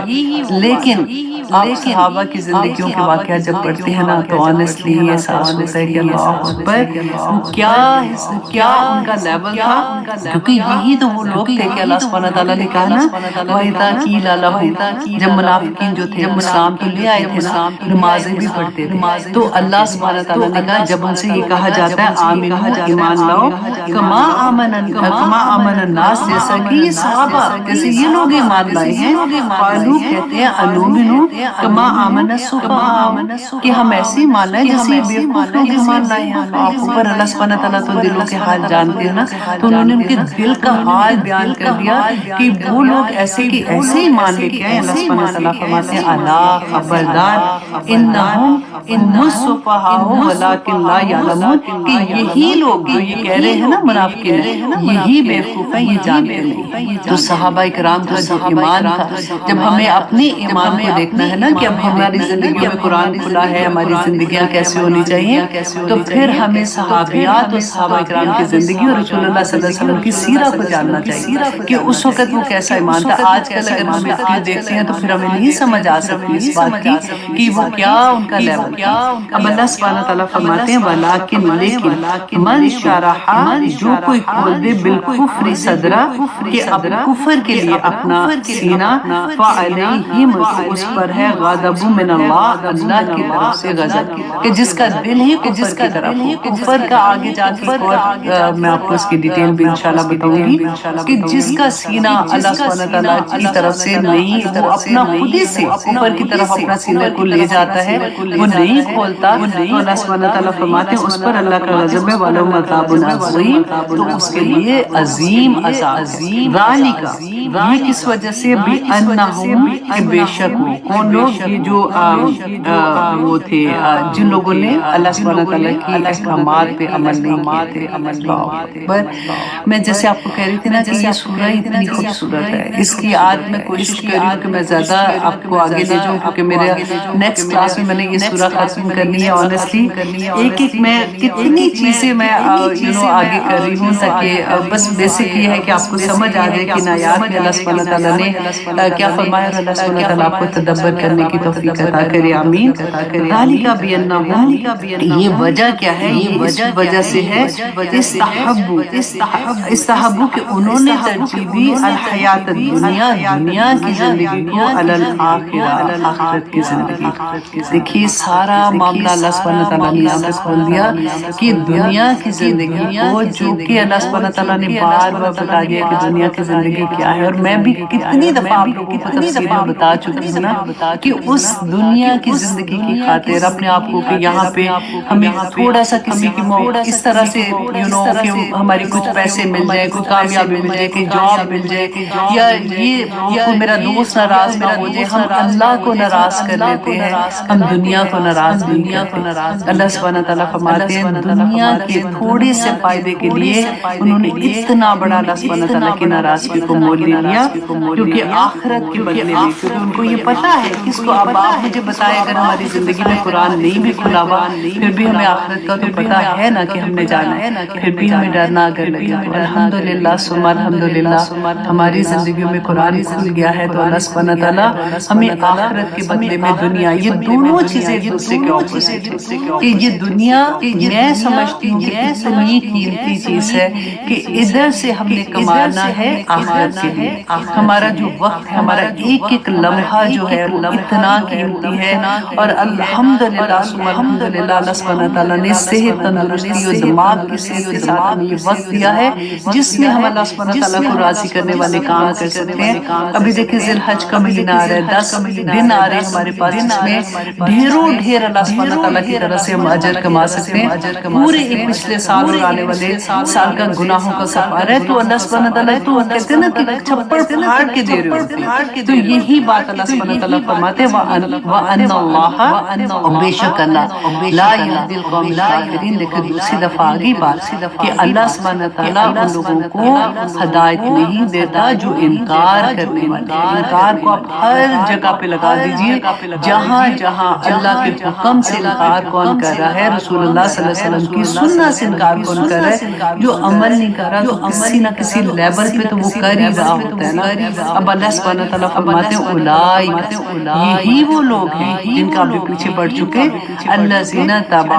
لیکن آپ صحابہ کی زندگیوں کے واقعات جب پڑھتے ہیں نا تو آنیسٹلی یہ احساس ہوتا ہے کہ اللہ اکبر وہ کیا ان کا لیول تھا. کیونکہ یہی تو وہ لوگ تھے کہ اللہ سبحانہ تعالیٰ نے کہا نا وَإِذَا قِيلَ لَهُمْ، جب منافقین جو تھے اسلام تو لے آئے تھے نا، نمازیں بھی پڑھتے تھے، تو اللہ سبحانہ تعالیٰ نے کہا جب ان سے یہ کہا جاتا ہے آمنو ایمان لاؤ کما آمن الناس، جیسا کہ یہ صحابہ جیسے یہ لوگ ایمان لائے ہیں، قالو کہتے ہیں انؤمن کما آمن السفہاء کہ ہم ایسے ایمان لائے جیسے یہ بیوقوف لوگ ایمان لائے ہیں. آپ اوپر اللہ سبحانہ تعالیٰ تو دلوں کے حال جانتے ہیں نا، تو انہوں نے ان کے دل کا حال بیان کر دیا کہ وہ لوگ ایسے کہ ایسے ایمان لے کے آئے. اللہ سبحانہ تعالیٰ فرماتے ہیں الا خبردار انہم السفہاء ولکن لا یعلمون کہ یہی لوگ جو یہ کہہ رہے ہیں نا منافقین یہی بیوقوف ہیں، یہ جانتے نہیں. تو صحابہ کرام کا جو ایمان تھا، جب ہمیں اپنے ایمان کو دیکھنا ہے نا کہ اب ہماری زندگیوں میں قرآن کھلا ہے، ہماری زندگیاں کیسے ہونی چاہیے، تو پھر ہمیں صحابیات اور صحابہ کرام کی زندگی اور رسول اللہ صلی اللہ علیہ وسلم کی سیرت کو جاننا چاہیے کہ اس وقت وہ کیسا ایمان تھا. آج کل اگر ہم ویڈیو دیکھتے ہیں تو پھر ہمیں نہیں سمجھ آ سکتی اس بات کی کہ وہ کیا ان کا لیول کیا. اب اللہ سبحانہ تعالیٰ فرماتے ہیں ولیکن لیکن من شرح جو کوئی کھول دے بالکفر صدرہ کہ اب کفر کے لیے اپنا سینہ فعلیہم اس پر ہے غضب من اللہ، اللہ کی طرف سے غضب کہ جس کا دل ہی کفر کی طرف ہو. کفر کا آگے جا کے اور میں آپ کو اس کی ڈیٹیل بھی انشاءاللہ بتاؤں گی کہ جس کا سینہ اللہ سبحانہ تعالیٰ کی طرف سے نہیں، وہ اپنا خود ہی سے کفر کی طرف اپنا سینہ کو لے جاتا ہے، وہ نہیں کھولتا، تو اللہ سبحانہ تعالیٰ فرماتے ہیں اس پر اللہ کا غضب ہے وَلَهُمْ عَذَابٌ عَظِيمٌ، تو اس کے لیے عظیم عذاب ہے. ذالک یہ کس وجہ سے بِأَنَّهُمْ کہ بے شک وہ کون لوگ یہ جو وہ تھے جن لوگوں نے اللہ سبحانہ تعالیٰ کی احکامات پہ عمل نہیں کیے تھے. میں جیسے آپ کو کہہ رہی تھی نا کہ یہ سورہ اتنی خوبصورت ہے، اس کی آج میں کوشش کر رہی ہوں کہ میں زیادہ آپ کو آگے لے جاؤں کیونکہ میرے نیکسٹ کلاس میں نے یہ سورہ ختم کرنی ہے. آنیسٹلی ایک ایک میں کتنی چیزیں میں آگے کر رہی ہوں تاکہ بس بیسک یہ ہے کہ آپ کو سمجھ آ جائے کہ آیات میں اللہ سبحانہ تعالیٰ نے کیا فرمایا اور اللہ سبحانہ تعالیٰ آپ کو تدبر کرنے کی توفیق عطا کرے. آمین. ذالک بأنہم یہ وجہ کیا ہے؟ یہ اس وجہ سے ہے استحبو کہ انہوں نے ترجیح دی الحیات الدنیا دنیا کی زندگی کو علی الآخرہ آخرت کی زندگی. دیکھیے سارا معاملہ اللہ سبحانہ تعالیٰ نے یہاں پہ کھول دیا کہ دنیا کی زندگی کو، جو کہ اللہ سبحانہ تعالیٰ نے بار بار بتا دیا کہ دنیا کی زندگی کیا ہے، اور میں بھی کتنی دفعہ آپ لوگوں کو تفصیل میں بتا چکی ہوں نا کہ اس دنیا کی زندگی کی خاطر اپنے آپ کو کہ یہاں پہ ہمیں تھوڑا سا کسی کی اس طرح سے کہ ہماری کچھ پیسے مل جائے، کوئی کامیابی مل جائے، کہ جاب مل جائے، یا یہ کوئی میرا دوست ناراض نہ ہو جائے، ہم اللہ کو ناراض کر لیتے ہیں، ہم دنیا کو ناراض نہیں کرتے۔ اللہ سبحانہ تعالیٰ فرماتے ہیں دنیا کے تھوڑے سے فائدے کے لیے انہوں نے اتنا بڑا اللہ سبحانہ تعالیٰ کی ناراضگی کو مول لے لیا، کیونکہ آخرت کے بدلے میں، کیونکہ ان کو یہ پتا ہے کس کو، اب آپ مجھے بتائے اگر ہماری زندگی میں قرآن نہیں بھی کھلا ہوا پھر بھی ہمیں آخرت کا تو پتا ہے نا کہ ہم نے جانا ہے، پھر بھی ہمیں ڈرنا اگر لگے تو الحمدللہ ثم الحمدللہ ہماری زندگیوں میں قرآن کھل گیا ہے، تو اللہ سبحانہ تعالیٰ ہمیں آخرت کے بدلے میں دنیا، یہ دونوں چیزیں ایک دوسرے کے اپوزٹ ہیں کہ یہ دنیا میں سمجھتی ہوں کہ اتنی قیمتی چیز ہے کہ ادھر سے ہم نے کمانا ہے آخرت کے لیے، ہمارا جو وقت ہے، ہمارا ایک ایک لمحہ جو ہے وہ اتنا قیمتی ہے، اور الحمدللہ ثم الحمدللہ اللہ سبحانہ تعالیٰ نے صحت، تندرستی اور دماغ کی صحت کے ساتھ ہمیں یہ وقت دیا ہے جس میں ہم اللہ سبحانہ تعالیٰ کو راضی کرنے والے کام کر سکتے ہیں۔ ابھی دیکھیں ذی الحج کا مہینہ آ رہا ہے، 10 دن آ رہے ہیں ہمارے پاس جس میں ڈھیروں ڈھیر اللہ سبحانہ تعالیٰ کی طرف سے ہم اجر کما سکتے ہیں، پورے ایک پچھلے سال اور آنے والے سال کا گناہوں کا کفارہ ہے۔ تو اللہ سبحانہ تعالیٰ تو کہتے ہیں نا کہ چھپڑ پھاڑ کے دے رہے ہوتے ہیں، تو یہی بات اللہ سبحانہ تعالیٰ فرماتے ہیں وَأَنَّ اللَّهَ، اور بے شک اللہ لا يهدي القوم الكافرين، لیکن دوسری دفعہ آگئی بات کہ اللہ سبحانہ تعالیٰ ان لوگوں کو ہدایت نہیں دیتا جو انکار کرنے والے ہیں۔ انکار کو آپ ہر جگہ پہ لگا دیجئے، جہاں جہاں اللہ کے حکم سے انکار کون کر رہا ہے، رسول اللہ صلی اللہ علیہ وسلم کی سنت سے انکار کون کر رہا ہے، جو عمل نہیں کر رہا تو کسی نہ کسی لیول پہ تو وہ کر ہی رہا ہوتا ہے نا۔ اب اللہ سبحانہ تعالیٰ فرماتے ہیں اولئک، یہی وہ لوگ ہیں جن کا ابھی پیچھے پڑ چکے، الذین تبع،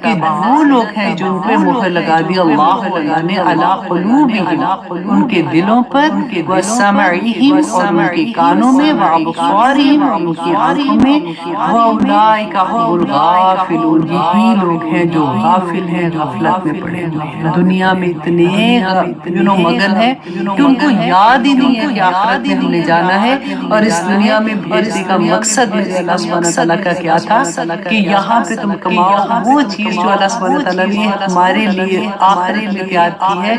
کہ وہ لوگ ہیں جو ان پہ مہر لگا دی اللہ نے، علی قلوبہم، ان کے دلوں پر، وسمعہم، اور ان کے کانوں میں، وابصارہم، اور ان کی آنکھوں میں، واولئک هم الغافلون، یہی لوگ ہیں جو غافل ہیں، غفلت میں پڑے ہوئے ہیں، دنیا میں اتنے مگن ہیں کہ ان کو یاد ہی نہیں ہے کہ آخرت میں ہم نے جانا ہے، اور اس دنیا میں بھیجنے کا مقصد میرے اللہ سبحانہ تعالیٰ کا کیا تھا کہ یہاں پہ تم کماؤ وہ چیز جو اللہ سبحانہ تعالیٰ نے ہمارے لیے آخرت میں تیار کی ہے۔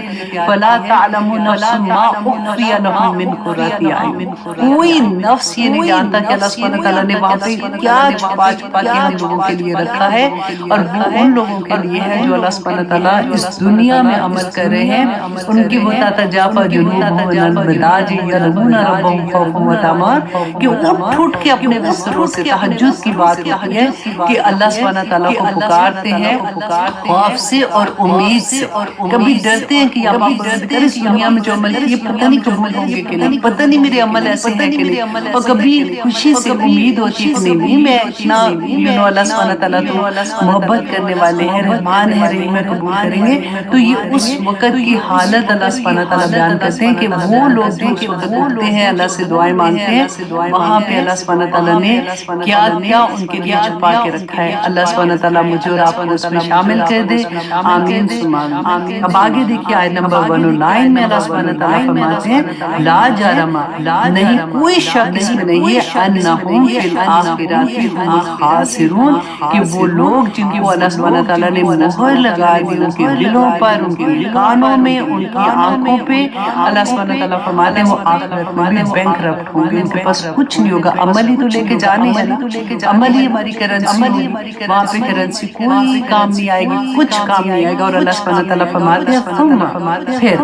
فَلَا تَعْلَمُ نَفْسٌ مَا أُخْفِيَ لَهُم مِّن قُرَّةِ أَعْيُنٍ، کوئی نفس یہ نہیں جانتا کہ اللہ سبحانہ تعالیٰ نے وہاں پہ کیا چھپا چھپا کے ہم لوگوں کے لیے رکھا ہے، اور وہ ان لوگوں کے لیے ہے جو اللہ سبحانہ تعالیٰ اس دنیا میں عمل کر رہے ہیں۔ ان کی وہ تتجافی جنوبہم عن المضاجع یدعون ربہم خوفا وطمعا، کہ اٹھ اٹھ کے اپنے بستروں سے تہجد کی بات ہوتی ہے کہ اللہ سبحانہ تعالیٰ کو پکارتے ہیں خوف سے اور امید سے، کبھی ڈرتے ہیں کہ یا پروردگار اس دنیا میں جو عمل کیے پتہ نہیں قبول ہوں گے کہ نہیں، پتہ نہیں میرے عمل ایسے ہیں کہ نہیں، اور کبھی خوشی سے امید ہوتی ہے کہ نہیں میں اتنا اللہ سبحانہ تعالیٰ تو محبت کرنے والے ہیں، رحمان ہے، رحیم ہے، قبول کریں گے۔ تو یہ اس وقت کی حالت اللہ سبحانہ تعالیٰ بیان کرتے ہیں کہ وہ لوگ جو اس وقت اٹھتے ہیں اللہ سے دعائیں مانگتے ہیں، وہاں پہ اللہ سبحانہ تعالیٰ نے کیا کیا ان کے لیے چھپا کے رکھا ہے۔ اللہ سبحانہ تعالیٰ مجھے اور آپ کو اس میں شامل کر دے، آمین ثم آمین۔ اب آگے دیکھیے آیت نمبر 109 میں اللہ سبحانہ تعالیٰ فرماتے ہیں لا جرم، نہیں کوئی شک اس میں نہیں ہے، انہم فی الآخرۃ هم الخاسرون، کہ وہ لوگ جن کو اللہ سبحانہ تعالیٰ نے مہر لگا دی ان کے دلوں پر، ان کے کانوں میں، ان کی آنکھوں پہ، اللہ سبحانہ تعالیٰ فرماتے ہیں وہ آخرت میں بھی بینکرپٹ ہوں گے، ان کے پاس کچھ نہیں ہوگا۔ عمل ہی تو لے کے جانے ہیں نا، عمل ہی ہماری کرنسی ہوگی، وہاں پہ کرنسی کوئی کام نہیں آئے گی، کچھ کام نہیں آئے گا۔ اور اللہ سبحانہ تعالیٰ فرماتے ہیں پھر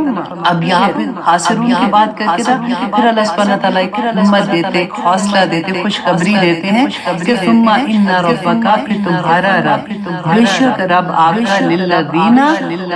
اب یہاں پہ خاسرون کی بات کر کے پھر اللہ سبحانہ تعالیٰ ایک ہمت دیتے، حوصلہ دیتے، خوشخبری دیتے ہیں کہ ثم ان ربک، پھر تمہارا رب، بے شک رب آپ کا، للذین،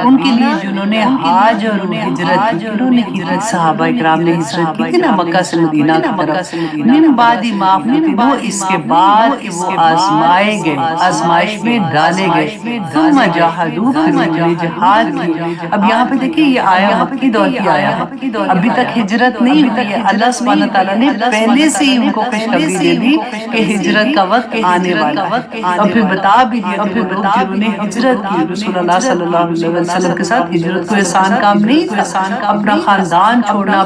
ان کے لیے جنہوں نے حاج اور ہجرت کی، انہوں نے کی تھی، صحابہ اکرام نے ہجرت کی تھی نا مکہ سے مدینہ کی طرف، من بعد ما فتنوا، اس کے بعد کہ وہ آزمائے گئے، آزمائش میں ڈالے گئے، ثم جاہدوا، پھر انہوں نے جہاد کی۔ اب یہاں پہ دیکھیں یہ آیا مکی دور کی آیا ہے، ابھی تک ہجرت نہیں ہوئی ہے، اللہ سبحانہ تعالیٰ نے پہلے سے ہی ان کو خوشخبری دے دی کہ ہجرت کا وقت آنے والا ہے۔ اور پھر بتا بھی دیا کہ وہ لوگ جنہوں نے ہجرت کی رسول اللہ صلی اللہ علیہ وسلم کے ساتھ، ہجرت کوئی آسان کام نہیں تھا، اپنا خاندان چھوڑنا،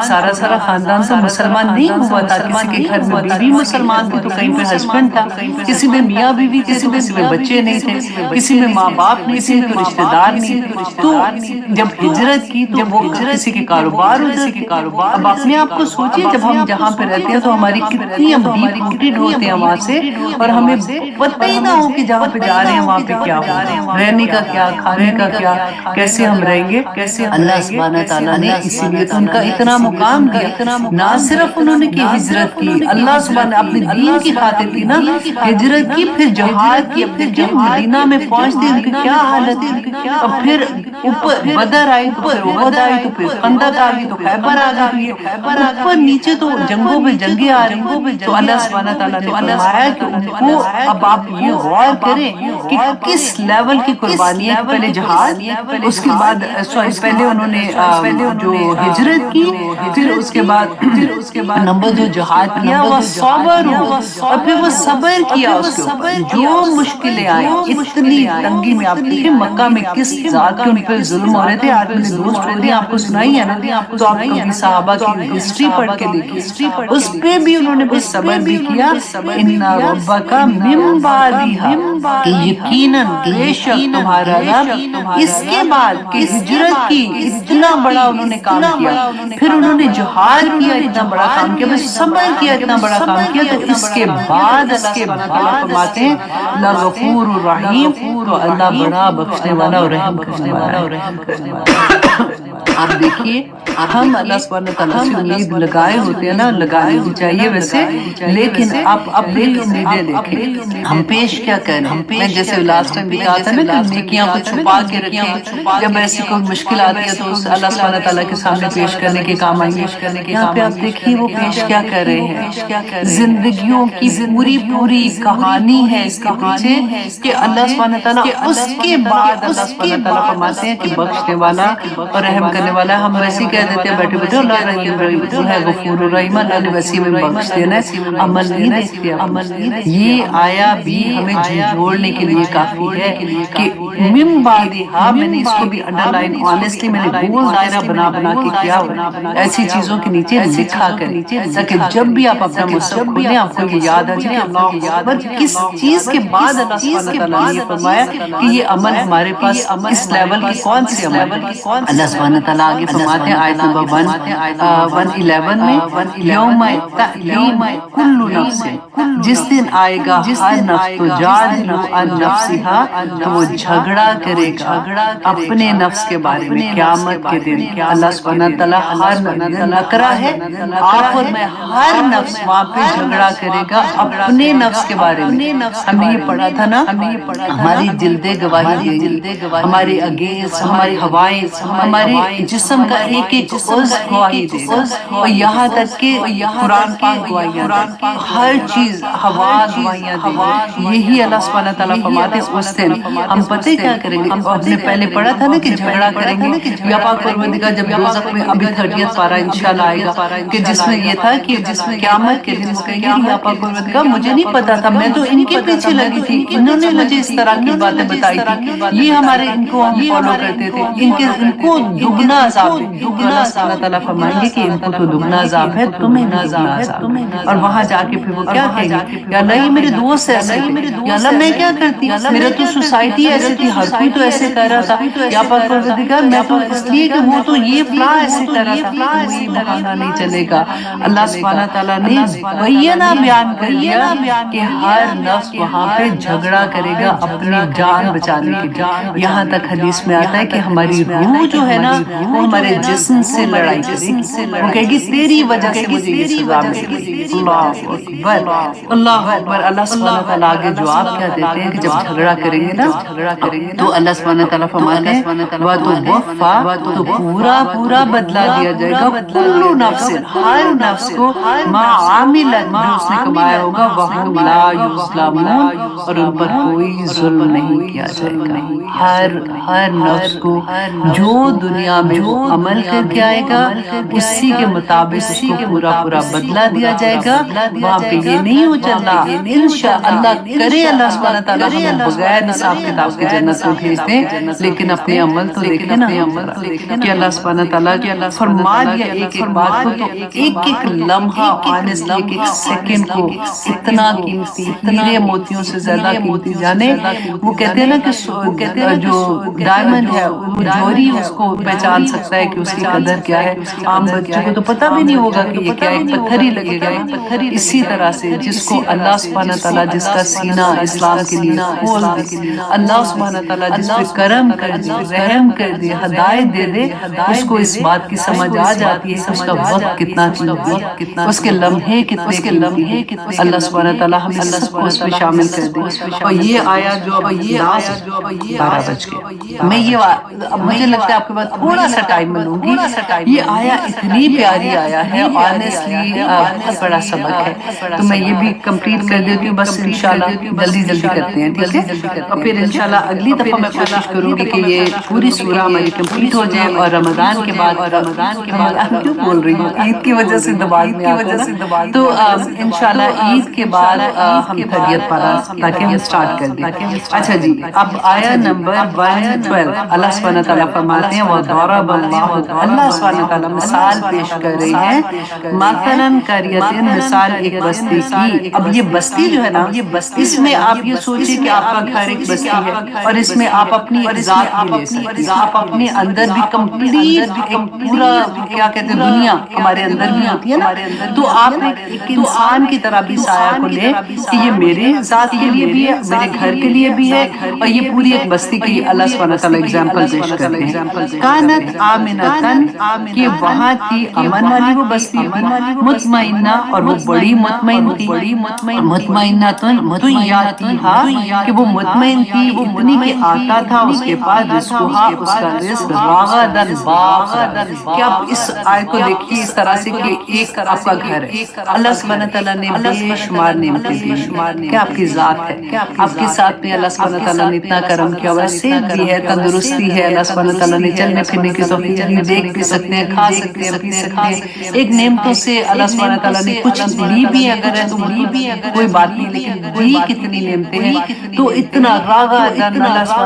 سارا خاندان تو مسلمان نہیں ہوا تھا، کسی کے گھر میں بیوی مسلمان تھی تو کہیں پہ ہسبینڈ تھا، کسی میں میاں بیوی تھے تو کسی میں بچے نہیں تھے، کسی میں ماں باپ نہیں تھے تو رشتہ دار نہیں تھے۔ تو جب ہجرت کی تو وہ کسی کے کاروبار ہوتے تھے۔ اب اپنے آپ کو سوچئے جب ہم جہاں پہ رہتے ہیں تو ہماری کتنی ہم ڈیپ روٹڈ ہوتے ہیں وہاں سے، اور ہمیں پتہ ہی نہ ہو کہ جہاں پہ جا رہے ہیں وہاں پہ کیا ہو، رہنے کا کیا، کھانے کا کیا، کیسے ہم رہیں گے۔ اللہ سبحانہ تعالیٰ نے اسی لیے تو ان کا اتنا مقام دیا، نہ صرف انہوں نے کی ہجرت کی، اللہ سبحانہ اپنے دین کی خاطر کی نا ہجرت کی، پھر جہاد کی۔ اب دیکھیں مدینہ میں پہنچتے ان کی کیا حالت ہے، اور پھر اوپر بدر آئی تو پھر احد آئی تو پھر خندق آ گئی تو خیبر آ گئی، اوپر نیچے تو جنگوں پہ جنگیں آ رہی ہیں۔ تو اللہ سبحانہ تعالیٰ نے فرمایا کہ ان کو اب آپ یہ غور کریں کہ کس لیول کی قربانی ہے، پہلے جہاد، اس کے بعد پہلے انہوں نے جو ہجرت کی، پھر اس کے بعد نمبر جو جہاد کیا وہ صبر ہو، اور پھر وہ صبر کیا اس کے اوپر جو مشکلیں آئیں۔ اتنی تنگی میں آپ دیکھیں مکہ میں کس ذات کے ان پہ ظلم ہو رہے تھے، آج میں نے دو سٹوری آپ کو سنائی ہے نا، تو آپ کبھی صحابہ کی ہسٹری پڑھ کے دیکھیے، اس پہ بھی انہوں نے بس صبر بھی کیا۔ ان ربک من بعدہا، کہ یقیناً بے شک تمہارا رب اس کے بعد کہ ہجرت کی اتنا بڑا انہوں نے کام کیا، پھر انہوں نے جہاد کیا اتنا بڑا کام کیا، بس صبر کیا اتنا بڑا کام کیا، تو اس کے بعد اللہ سبحانہ تعالیٰ فرماتے ہیں لغفور الرحیم، تو اللہ بڑا بخشنے والا اور رحم کرنے والا ہے۔ آپ دیکھیے ہم اللہ سبحانہ تعالیٰ سے امید لگائے ہوتے ہیں نا، لگانی بھی چاہیے ویسے، لیکن آپ اپنی امیدیں دیکھیں ہم پیش کیا کریں۔ میں جیسے لاسٹ ٹائم بھی کہا تھا نا کہ نیکیاں کو چھپا کے رکھیں، جب ایسی کوئی مشکل آتی ہے تو اس اللہ سبحانہ تعالیٰ کے سامنے پیش کرنے کے کام آئیں گے۔ یہاں پہ آپ دیکھیے وہ پیش کیا کر رہے ہیں، زندگیوں کی پوری کہانی ہے اس کے پیچھے، کہ اللہ سبحانہ تعالیٰ اس کے بعد اللہ سبحانہ تعالیٰ فرماتے ہیں کہ بخشنے والا اور رحم کرنے والا۔ ہم ویسے ہی کہہ دیتے ہیں بیٹھے بیٹھے اللہ رحیم رحیم ہے، غفور الرحیم، اللہ نے ویسے میں بخش دینا ہے، عمل نہیں دیکھتے۔ یہ آیا بھی ہمیں جھنجھوڑنے کے لیے کافی ہے کہ من بعدہا، میں نے اس کو بھی انڈر لائن آنیسٹلی میں نے گول دائرہ بنا کے کیا ایسی چیزوں کے نیچے لکھا کریں، تاکہ جب بھی آپ اپنا مصحف کھولیں آپ کو یہ یاد آ جائے کہ اللہ اکبر کس چیز کے بعد اللہ سبحانہ تعالیٰ نے یہ فرمایا کہ یہ عمل ہمارے پاس اس لیول کے کون سے عمل ہیں۔ اللہ سبحانہ تعالیٰ آگے فرماتے ہیں آیت نمبر 111 میں، یوم تأتی کل نفس، جس دن آئے گا ہر نفس تو جادل عن نفسہا، تو وہ جھگڑا کرے گا اپنے نفس کے بارے میں قیامت کے دن۔ اللہ سبحانہ تعالیٰ ہر نکرہ ہے آخر میں، ہر نفس وہاں پہ جھگڑا کرے گا اپنے نفس کے بارے میں۔ ہم نے یہ پڑھا تھا نا، ہماری جلدیں گواہی دیں گی، ہماری اگینسٹ ہماری ہوائیں، ہمارے جسم کا ایک ایک عضو گواہی دے گا، اور یہاں تک کہ قرآن پاک گواہیاں دے گا، ہر چیز ہوا گواہیاں دے گی۔ یہی اللہ سبحانہ تعالیٰ فرماتے ہیں اس دن ہم پتہ کیا کریں گے، ہم نے پہلے پڑھا تھا نا کہ جھگڑا کریں گے، یا پاک پروردگار جب دوزخ میں ابھی 30 پارہ انشاءاللہ آئے گا، کہ جس میں یہ تھا کہ قیامت کے دن کہیں گے یا پاک پروردگار مجھے نہیں پتا تھا، میں تو ان کے پیچھے لگی تھی، انہوں نے مجھے اس طرح کی باتیں بتائی تھی، یہ ہمارے ان کو ہم فالو کرتے تھے، ان کو دگنا عذاب ہے۔ اللہ تعالیٰ فرمائیں گے کہ ان کو تو دگنا عذاب ہے، تمہیں بھی دگنا عذاب ہے۔ اور وہاں جا کے پھر وہ کیا کہیں گے، یا اللہ یہ میرے دوست ایسے تھے، یا اللہ میں کیا کرتی، میرا تو سوسائٹی ایسے تھی، ہر کوئی تو ایسے کر رہا تھا، یا پاک پروردگار میں تو اس لیے کہ وہ تو یہ فلاں ایسے کر رہا تھا، کوئی بہانہ نہیں چلے گا۔ اللہ سبحانہ تعالیٰ نے بینہ بیان کر دیا کہ ہر نفس وہاں پہ جھگڑا کرے گا اپنی جان بچانے کے لیے۔ یہاں تک حدیث میں آتا ہے کہ ہماری روح جو ہے نا وہ ہمارے جسم سے لڑائی کرے گی، وہ کہے گی تیری وجہ سے مجھے یہ سزا ملے گی۔ اللہ اکبر، اللہ اکبر۔ اللہ سبحانہ تعالیٰ آگے جواب کیا دیتے ہیں کہ جب جھگڑا کریں گے نا تو اللہ سبحانہ تعالیٰ فرماتے ہیں وَتُوَفَّى، تو پورا بدلہ دیا جائے گا، کُلُّ نَفْسٍ، ہر نفس کو، مَا عَمِلَتْ، جو اس نے کمایا ہوگا، وَهُمْ لَا يُظْلَمُونَ، اور ان پر کوئی ظلم نہیں کیا جائے گا۔ ہر نفس کو جو دنیا میں وہ عمل کر کے آئے گا اسی کے مطابق اس کو پورا پورا بدلہ دیا جائے گا. وہاں پہ یہ نہیں ہو چلنا انشاءاللہ کرے اللہ سبحانہ تعالیٰ ہمیں بغیر حساب کتاب کے جنت میں بھیج دیں، لیکن اپنے عمل تو دیکھیں نا کہ اللہ سبحانہ تعالیٰ کی فرما دیا ایک ایک بات کو، تو ایک ایک لمحہ آنیسٹلی ایک ایک سیکنڈ کو اتنا قیمتی، ہیرے موتیوں سے زیادہ قیمتی جانے. وہ کہتے ہیں نا کہ جو ڈائمنڈ ہے وہ جوہری اس کو پہچان سکتا ہے کہ اس کی قدر کیا ہے، عام بچوں کو تو پتہ بھی نہیں ہوگا کہ یہ کیا ہے، ایک پتھر ہی لگے گا. اسی طرح سے جس کو اللہ سبحانہ تعالیٰ جس کا سینہ اسلام کے لیے کھول دے، اللہ سبحانہ تعالیٰ جس پہ کرم کر دے، رحم کر دے، ہدایت دے دے، اس کو اس بات کی سمجھ آ جاتی ہے اس کا وقت کتنا قیمتی، اس کے لمحے کتنے قیمتی ہیں. اللہ سبحانہ تعالیٰ ہمیں سب کو اس میں شامل کر دے. اور یہ آیا جو 12 بج گئے، میں یہ مجھے لگتا ہے آپ کے بعد تھوڑا سا ٹائم میں لوں گی. یہ آیا اتنی پیاری آیا ہے، آنیسٹلی بہت بڑا سبق ہے. تو میں یہ بھی کمپلیٹ کر دیتی ہوں، بس انشاءاللہ جلدی جلدی کرتے ہیں، ٹھیک ہے؟ اور پھر انشاءاللہ اگلی دفعہ میں کوشش کروں گی کہ یہ پوری سورہ ہماری کمپلیٹ ہو جائے. اور رمضان کے بعد کیوں بول رہی ہوں، عید کی وجہ سے دباغ میں آتا ہے، تو انشاءاللہ عید کے بعد ہم 30 پارہ تاکہ ہم سٹارٹ کر دیں. اچھا جی، اب آیا نمبر 112 اللہ سبحانہ تعالیٰ فرماتے ہیں وَضَرَبَ اللَّهُ، اللہ سبحانہ تعالیٰ مثال پیش کر رہے ہیں، مَثَلًا قَرْيَةٍ، مثال ایک بستی کی. اب یہ بستی جو ہے نا، اس میں آپ یہ سوچیں کہ آپ کا گھر ایک بستی ہے، اور اس میں آپ اپنی ذات بھی لے سکتے ہیں، آپ اپنے اندر بھی کمپلیٹ ایک پورا کیا کہتے ہیں دنیا ہمارے اندر بھی ہوتی ہے نا. تو آپ ایک انسان کی طرح بھی سایہ کو لے کہ یہ میرے ذات کے لیے بھی ہے، میرے گھر کے لیے بھی ہے، اور یہ پوری ایک بستی کی اللہ سبحانہ تعالیٰ اگزامپل پیش کرتے ہیں. کانت آمنتن، کہ وہاں تھی امن والی وہ بستی، مطمئنہ، اور وہ بڑی مطمئن تھی. مطمئنتن یاتیہا، کہ وہ مطمئن تھی اتنی کہ آتا تھا اس کے پاس رزقہا، اس کا رزق، راغدن باغدن. کہ آپ اس آیت کو دیکھیے اس طرح سے کہ ایک آپ کا گھر ہے، اللہ سبحانہ تعالیٰ نے بے شمار نعمتیں دی کہ آپ کی ذات ہے، آپ کے ساتھ میں اللہ سبحانہ تعالیٰ نے اتنا کرم کیا ہوا ہے، صحت بھی ہے، تندرستی ہے، اللہ سبحانہ تعالیٰ نے چلنے پھرنے کی توفیق دی، دیکھ بھی سکتے ہیں، کھا سکتے ہیں، پی سکتے ہیں. ایک نعمتوں سے اللہ سبحانہ تعالیٰ نے کچھ لی بھی ہے، اگر ہے تو کوئی بات نہیں، لیکن دی کتنی نعمتیں ہیں. تو اتنا راغدن اللہ سبحانہ